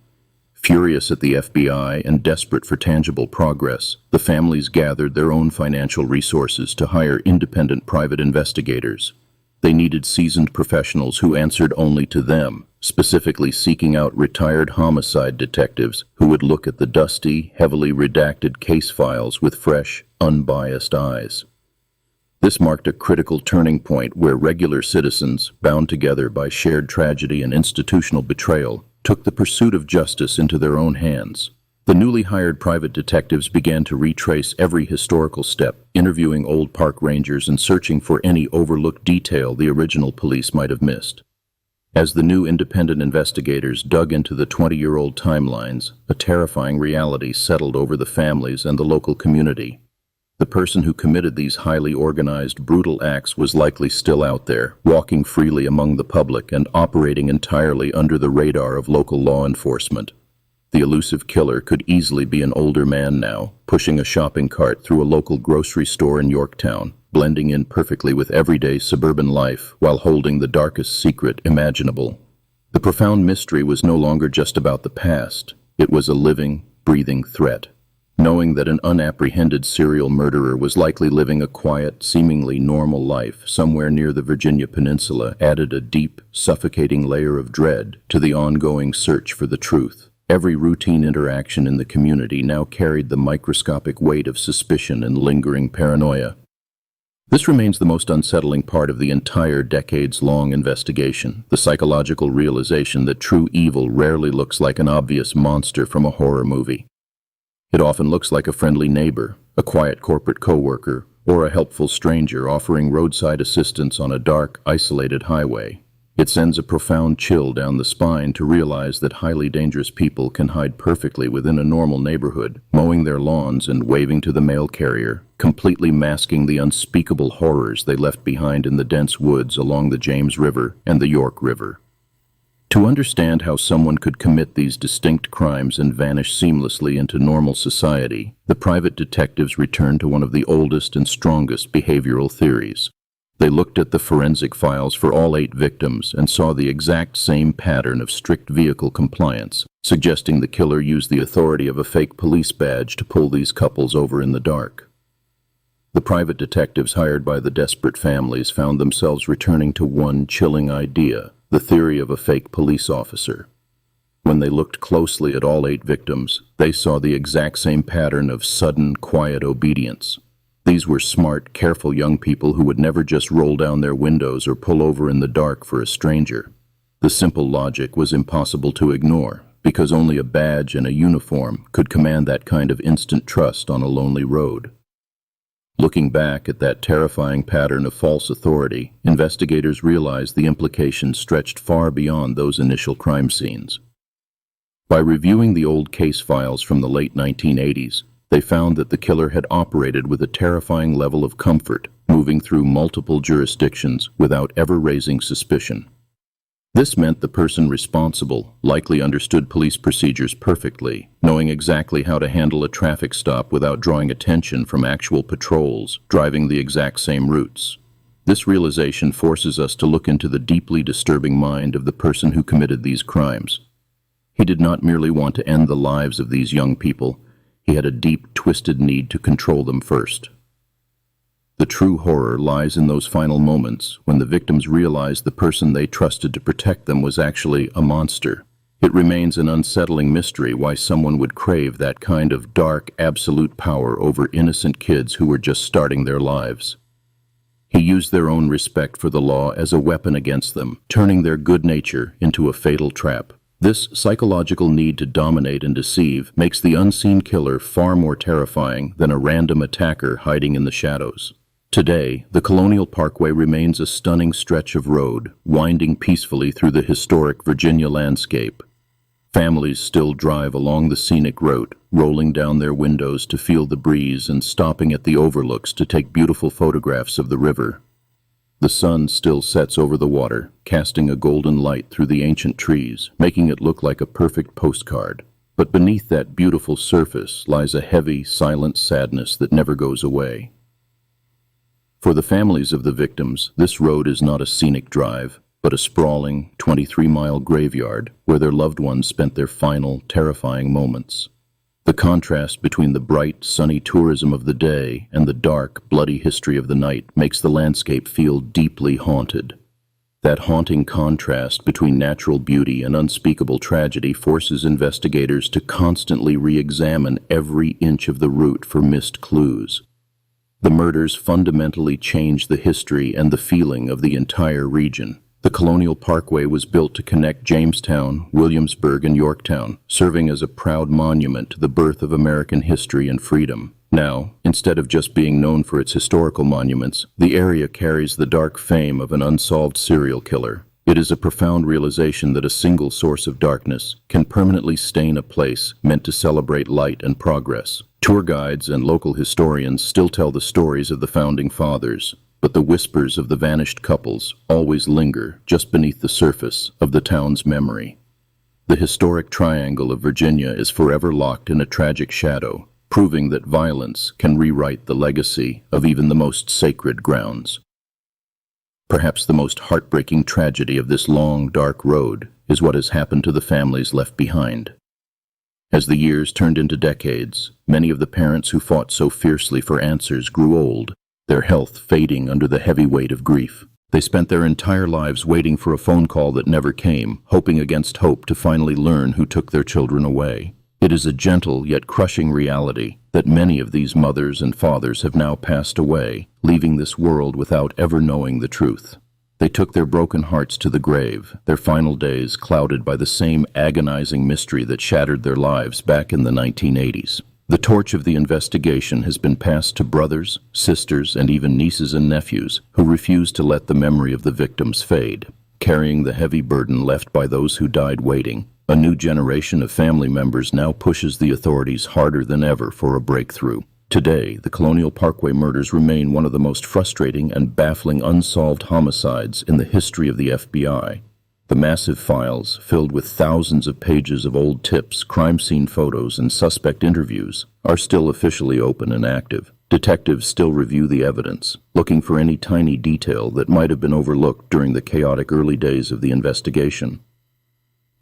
Furious at the FBI and desperate for tangible progress, the families gathered their own financial resources to hire independent private investigators. They needed seasoned professionals who answered only to them, specifically seeking out retired homicide detectives who would look at the dusty, heavily redacted case files with fresh, unbiased eyes. This marked a critical turning point where regular citizens, bound together by shared tragedy and institutional betrayal, took the pursuit of justice into their own hands. The newly hired private detectives began to retrace every historical step, interviewing old park rangers and searching for any overlooked detail the original police might have missed. As the new independent investigators dug into the 20-year-old timelines, a terrifying reality settled over the families and the local community. The person who committed these highly organized, brutal acts was likely still out there, walking freely among the public and operating entirely under the radar of local law enforcement. The elusive killer could easily be an older man now, pushing a shopping cart through a local grocery store in Yorktown, blending in perfectly with everyday suburban life while holding the darkest secret imaginable. The profound mystery was no longer just about the past. It was a living, breathing threat. Knowing that an unapprehended serial murderer was likely living a quiet, seemingly normal life somewhere near the Virginia Peninsula added a deep, suffocating layer of dread to the ongoing search for the truth. Every routine interaction in the community now carried the microscopic weight of suspicion and lingering paranoia. This remains the most unsettling part of the entire decades-long investigation, the psychological realization that true evil rarely looks like an obvious monster from a horror movie. It often looks like a friendly neighbor, a quiet corporate coworker, or a helpful stranger offering roadside assistance on a dark, isolated highway. It sends a profound chill down the spine to realize that highly dangerous people can hide perfectly within a normal neighborhood, mowing their lawns and waving to the mail carrier, completely masking the unspeakable horrors they left behind in the dense woods along the James River and the York River. To understand how someone could commit these distinct crimes and vanish seamlessly into normal society, the private detectives returned to one of the oldest and strongest behavioral theories. They looked at the forensic files for all 8 victims and saw the exact same pattern of strict vehicle compliance, suggesting the killer used the authority of a fake police badge to pull these couples over in the dark. The private detectives hired by the desperate families found themselves returning to one chilling idea, the theory of a fake police officer. When they looked closely at all 8 victims, they saw the exact same pattern of sudden, quiet obedience. These were smart, careful young people who would never just roll down their windows or pull over in the dark for a stranger. The simple logic was impossible to ignore, because only a badge and a uniform could command that kind of instant trust on a lonely road. Looking back at that terrifying pattern of false authority, investigators realized the implications stretched far beyond those initial crime scenes. By reviewing the old case files from the late 1980s, they found that the killer had operated with a terrifying level of comfort, moving through multiple jurisdictions without ever raising suspicion. This meant the person responsible likely understood police procedures perfectly, knowing exactly how to handle a traffic stop without drawing attention from actual patrols driving the exact same routes. This realization forces us to look into the deeply disturbing mind of the person who committed these crimes. He did not merely want to end the lives of these young people. He had a deep, twisted need to control them first. The true horror lies in those final moments when the victims realize the person they trusted to protect them was actually a monster. It remains an unsettling mystery why someone would crave that kind of dark, absolute power over innocent kids who were just starting their lives. He used their own respect for the law as a weapon against them, turning their good nature into a fatal trap. This psychological need to dominate and deceive makes the unseen killer far more terrifying than a random attacker hiding in the shadows. Today, the Colonial Parkway remains a stunning stretch of road, winding peacefully through the historic Virginia landscape. Families still drive along the scenic route, rolling down their windows to feel the breeze and stopping at the overlooks to take beautiful photographs of the river. The sun still sets over the water, casting a golden light through the ancient trees, making it look like a perfect postcard. But beneath that beautiful surface lies a heavy, silent sadness that never goes away. For the families of the victims, this road is not a scenic drive, but a sprawling, 23-mile graveyard where their loved ones spent their final, terrifying moments. The contrast between the bright, sunny tourism of the day and the dark, bloody history of the night makes the landscape feel deeply haunted. That haunting contrast between natural beauty and unspeakable tragedy forces investigators to constantly re-examine every inch of the route for missed clues. The murders fundamentally change the history and the feeling of the entire region. The Colonial Parkway was built to connect Jamestown, Williamsburg, and Yorktown, serving as a proud monument to the birth of American history and freedom. Now, instead of just being known for its historical monuments, the area carries the dark fame of an unsolved serial killer. It is a profound realization that a single source of darkness can permanently stain a place meant to celebrate light and progress. Tour guides and local historians still tell the stories of the founding fathers, but the whispers of the vanished couples always linger just beneath the surface of the town's memory. The historic triangle of Virginia is forever locked in a tragic shadow, proving that violence can rewrite the legacy of even the most sacred grounds. Perhaps the most heartbreaking tragedy of this long, dark road is what has happened to the families left behind. As the years turned into decades, many of the parents who fought so fiercely for answers grew old, their health fading under the heavy weight of grief. They spent their entire lives waiting for a phone call that never came, hoping against hope to finally learn who took their children away. It is a gentle yet crushing reality that many of these mothers and fathers have now passed away, leaving this world without ever knowing the truth. They took their broken hearts to the grave, their final days clouded by the same agonizing mystery that shattered their lives back in the 1980s. The torch of the investigation has been passed to brothers, sisters, and even nieces and nephews who refuse to let the memory of the victims fade. Carrying the heavy burden left by those who died waiting, a new generation of family members now pushes the authorities harder than ever for a breakthrough. Today, the Colonial Parkway murders remain one of the most frustrating and baffling unsolved homicides in the history of the FBI. The massive files, filled with thousands of pages of old tips, crime scene photos, and suspect interviews, are still officially open and active. Detectives still review the evidence, looking for any tiny detail that might have been overlooked during the chaotic early days of the investigation.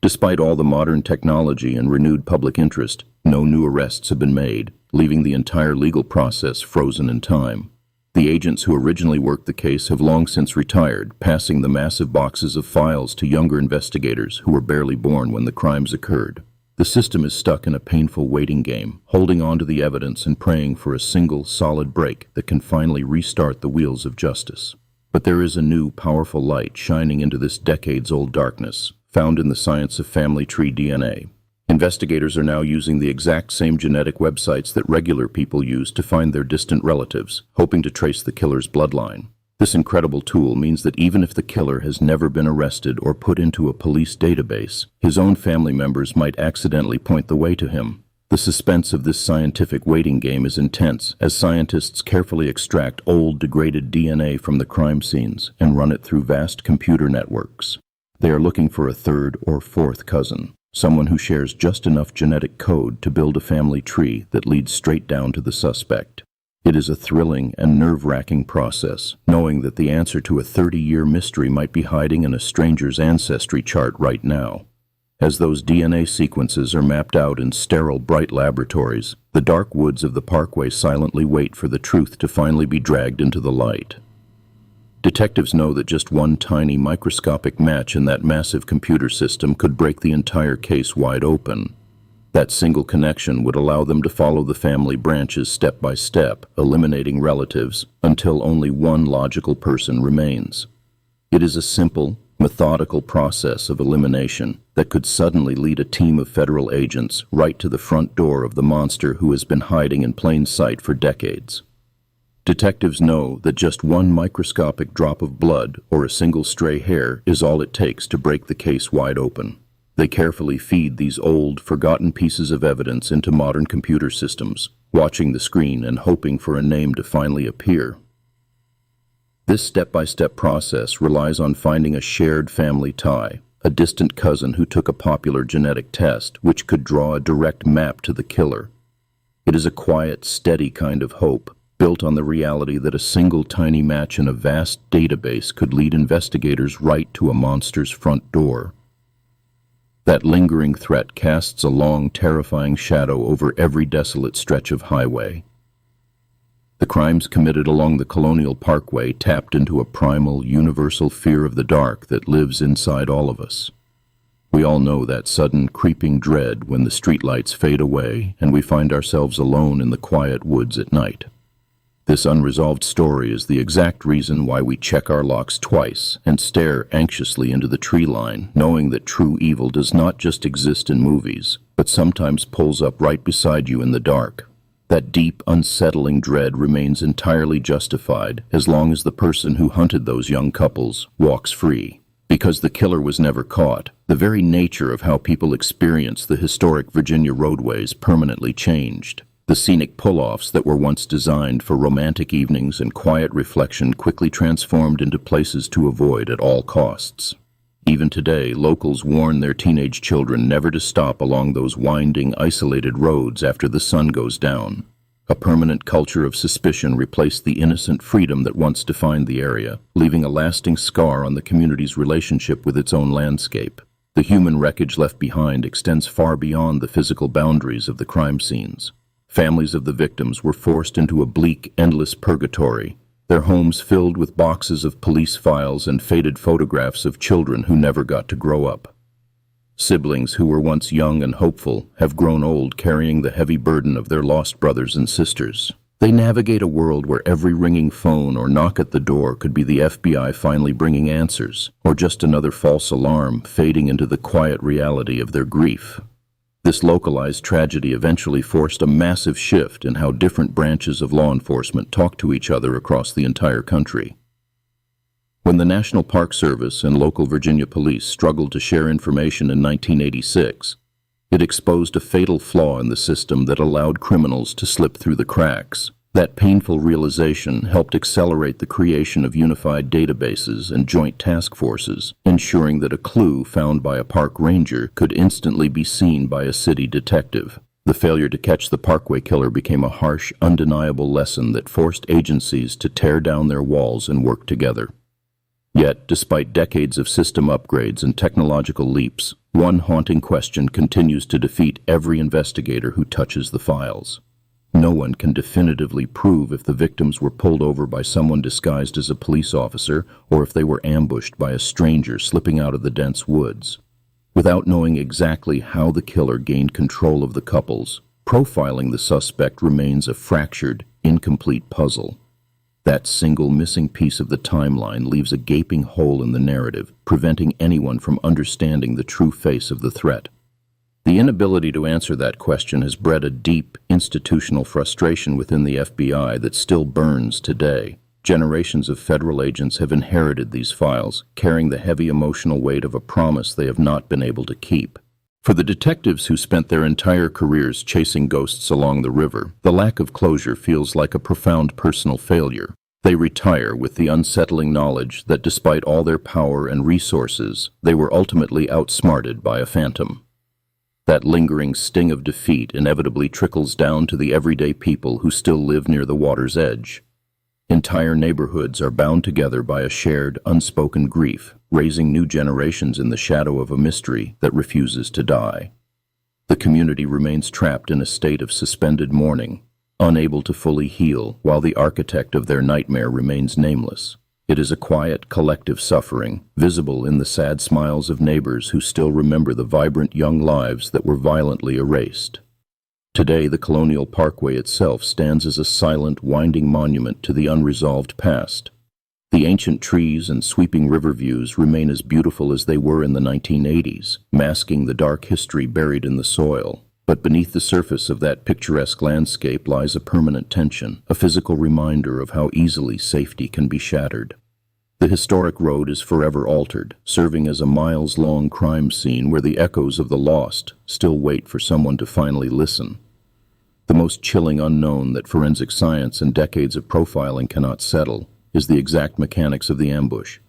Despite all the modern technology and renewed public interest, no new arrests have been made, leaving the entire legal process frozen in time. The agents who originally worked the case have long since retired, passing the massive boxes of files to younger investigators who were barely born when the crimes occurred. The system is stuck in a painful waiting game, holding on to the evidence and praying for a single, solid break that can finally restart the wheels of justice. But there is a new, powerful light shining into this decades-old darkness, found in the science of family tree DNA. Investigators are now using the exact same genetic websites that regular people use to find their distant relatives, hoping to trace the killer's bloodline. This incredible tool means that even if the killer has never been arrested or put into a police database, his own family members might accidentally point the way to him. The suspense of this scientific waiting game is intense as scientists carefully extract old, degraded DNA from the crime scenes and run it through vast computer networks. They are looking for a third or fourth cousin, someone who shares just enough genetic code to build a family tree that leads straight down to the suspect. It is a thrilling and nerve-wracking process, knowing that the answer to a 30-year mystery might be hiding in a stranger's ancestry chart right now. As those DNA sequences are mapped out in sterile, bright laboratories, the dark woods of the Parkway silently wait for the truth to finally be dragged into the light. Detectives know that just one tiny microscopic match in that massive computer system could break the entire case wide open. That single connection would allow them to follow the family branches step by step, eliminating relatives, until only one logical person remains. It is a simple, methodical process of elimination that could suddenly lead a team of federal agents right to the front door of the monster who has been hiding in plain sight for decades. Detectives know that just one microscopic drop of blood or a single stray hair is all it takes to break the case wide open. They carefully feed these old, forgotten pieces of evidence into modern computer systems, watching the screen and hoping for a name to finally appear. This step-by-step process relies on finding a shared family tie, a distant cousin who took a popular genetic test which could draw a direct map to the killer. It is a quiet, steady kind of hope, built on the reality that a single tiny match in a vast database could lead investigators right to a monster's front door. That lingering threat casts a long, terrifying shadow over every desolate stretch of highway. The crimes committed along the Colonial Parkway tapped into a primal, universal fear of the dark that lives inside all of us. We all know that sudden, creeping dread when the streetlights fade away and we find ourselves alone in the quiet woods at night. This unresolved story is the exact reason why we check our locks twice and stare anxiously into the tree line, knowing that true evil does not just exist in movies, but sometimes pulls up right beside you in the dark. That deep, unsettling dread remains entirely justified as long as the person who hunted those young couples walks free. Because the killer was never caught, the very nature of how people experience the historic Virginia roadways permanently changed. The scenic pull-offs that were once designed for romantic evenings and quiet reflection quickly transformed into places to avoid at all costs. Even today, locals warn their teenage children never to stop along those winding, isolated roads after the sun goes down. A permanent culture of suspicion replaced the innocent freedom that once defined the area, leaving a lasting scar on the community's relationship with its own landscape. The human wreckage left behind extends far beyond the physical boundaries of the crime scenes. Families of the victims were forced into a bleak, endless purgatory, their homes filled with boxes of police files and faded photographs of children who never got to grow up. Siblings who were once young and hopeful have grown old carrying the heavy burden of their lost brothers and sisters. They navigate a world where every ringing phone or knock at the door could be the FBI finally bringing answers, or just another false alarm fading into the quiet reality of their grief. This localized tragedy eventually forced a massive shift in how different branches of law enforcement talk to each other across the entire country. When the National Park Service and local Virginia police struggled to share information in 1986, it exposed a fatal flaw in the system that allowed criminals to slip through the cracks. That painful realization helped accelerate the creation of unified databases and joint task forces, ensuring that a clue found by a park ranger could instantly be seen by a city detective. The failure to catch the Parkway killer became a harsh, undeniable lesson that forced agencies to tear down their walls and work together. Yet, despite decades of system upgrades and technological leaps, one haunting question continues to defeat every investigator who touches the files. No one can definitively prove if the victims were pulled over by someone disguised as a police officer or if they were ambushed by a stranger slipping out of the dense woods. Without knowing exactly how the killer gained control of the couples, profiling the suspect remains a fractured, incomplete puzzle. That single missing piece of the timeline leaves a gaping hole in the narrative, preventing anyone from understanding the true face of the threat. The inability to answer that question has bred a deep, institutional frustration within the FBI that still burns today. Generations of federal agents have inherited these files, carrying the heavy emotional weight of a promise they have not been able to keep. For the detectives who spent their entire careers chasing ghosts along the river, the lack of closure feels like a profound personal failure. They retire with the unsettling knowledge that despite all their power and resources, they were ultimately outsmarted by a phantom. That lingering sting of defeat inevitably trickles down to the everyday people who still live near the water's edge. Entire neighborhoods are bound together by a shared, unspoken grief, raising new generations in the shadow of a mystery that refuses to die. The community remains trapped in a state of suspended mourning, unable to fully heal, while the architect of their nightmare remains nameless. It is a quiet, collective suffering, visible in the sad smiles of neighbors who still remember the vibrant young lives that were violently erased. Today, the Colonial Parkway itself stands as a silent, winding monument to the unresolved past. The ancient trees and sweeping river views remain as beautiful as they were in the 1980s, masking the dark history buried in the soil. But beneath the surface of that picturesque landscape lies a permanent tension, a physical reminder of how easily safety can be shattered. The historic road is forever altered, serving as a miles-long crime scene where the echoes of the lost still wait for someone to finally listen. The most chilling unknown that forensic science and decades of profiling cannot settle is the exact mechanics of the ambush.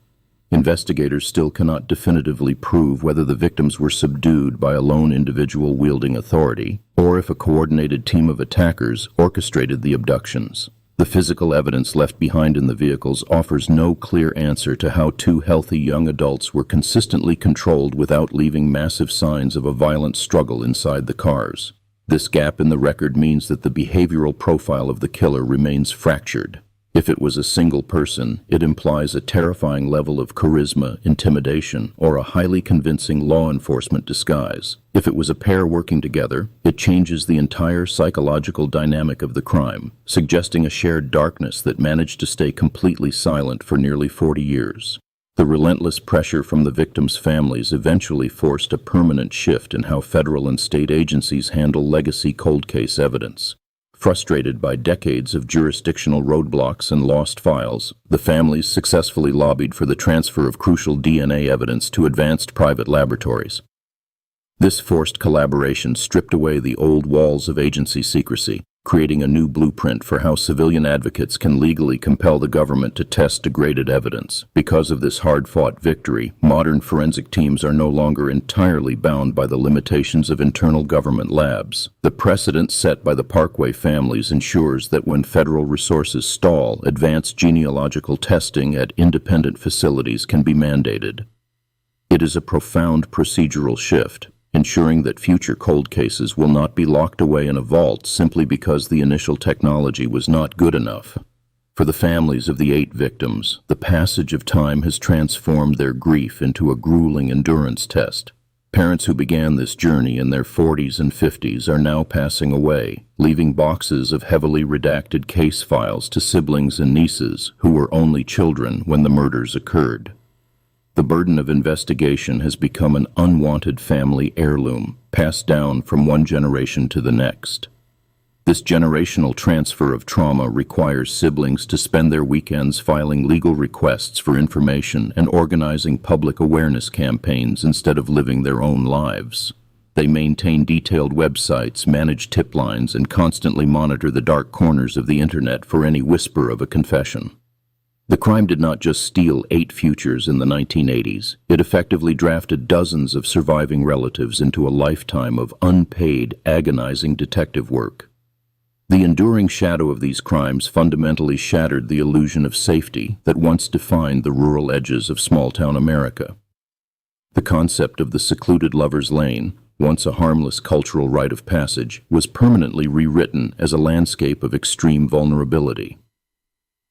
Investigators still cannot definitively prove whether the victims were subdued by a lone individual wielding authority, or if a coordinated team of attackers orchestrated the abductions. The physical evidence left behind in the vehicles offers no clear answer to how two healthy young adults were consistently controlled without leaving massive signs of a violent struggle inside the cars. This gap in the record means that the behavioral profile of the killer remains fractured. If it was a single person, it implies a terrifying level of charisma, intimidation, or a highly convincing law enforcement disguise. If it was a pair working together, it changes the entire psychological dynamic of the crime, suggesting a shared darkness that managed to stay completely silent for nearly 40 years. The relentless pressure from the victims' families eventually forced a permanent shift in how federal and state agencies handle legacy cold case evidence. Frustrated by decades of jurisdictional roadblocks and lost files, the families successfully lobbied for the transfer of crucial DNA evidence to advanced private laboratories. This forced collaboration stripped away the old walls of agency secrecy, creating a new blueprint for how civilian advocates can legally compel the government to test degraded evidence. Because of this hard-fought victory, modern forensic teams are no longer entirely bound by the limitations of internal government labs. The precedent set by the Parkway families ensures that when federal resources stall, advanced genealogical testing at independent facilities can be mandated. It is a profound procedural shift, ensuring that future cold cases will not be locked away in a vault simply because the initial technology was not good enough. For the families of the 8 victims, the passage of time has transformed their grief into a grueling endurance test. Parents who began this journey in their 40s and 50s are now passing away, leaving boxes of heavily redacted case files to siblings and nieces who were only children when the murders occurred. The burden of investigation has become an unwanted family heirloom, passed down from one generation to the next. This generational transfer of trauma requires siblings to spend their weekends filing legal requests for information and organizing public awareness campaigns instead of living their own lives. They maintain detailed websites, manage tip lines, and constantly monitor the dark corners of the internet for any whisper of a confession. The crime did not just steal 8 futures in the 1980s. It effectively drafted dozens of surviving relatives into a lifetime of unpaid, agonizing detective work. The enduring shadow of these crimes fundamentally shattered the illusion of safety that once defined the rural edges of small-town America. The concept of the secluded lover's lane, once a harmless cultural rite of passage, was permanently rewritten as a landscape of extreme vulnerability.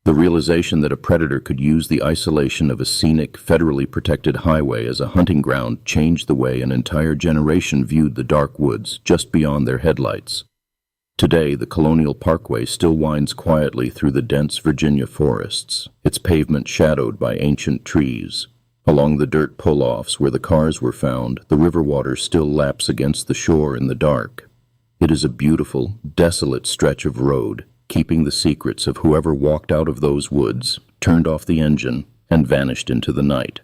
The realization that a predator could use the isolation of a scenic, federally protected highway as a hunting ground changed the way an entire generation viewed the dark woods just beyond their headlights. Today, the Colonial Parkway still winds quietly through the dense Virginia forests, its pavement shadowed by ancient trees. Along the dirt pull-offs where the cars were found, the river water still laps against the shore in the dark. It is a beautiful, desolate stretch of road, keeping the secrets of whoever walked out of those woods, turned off the engine, and vanished into the night.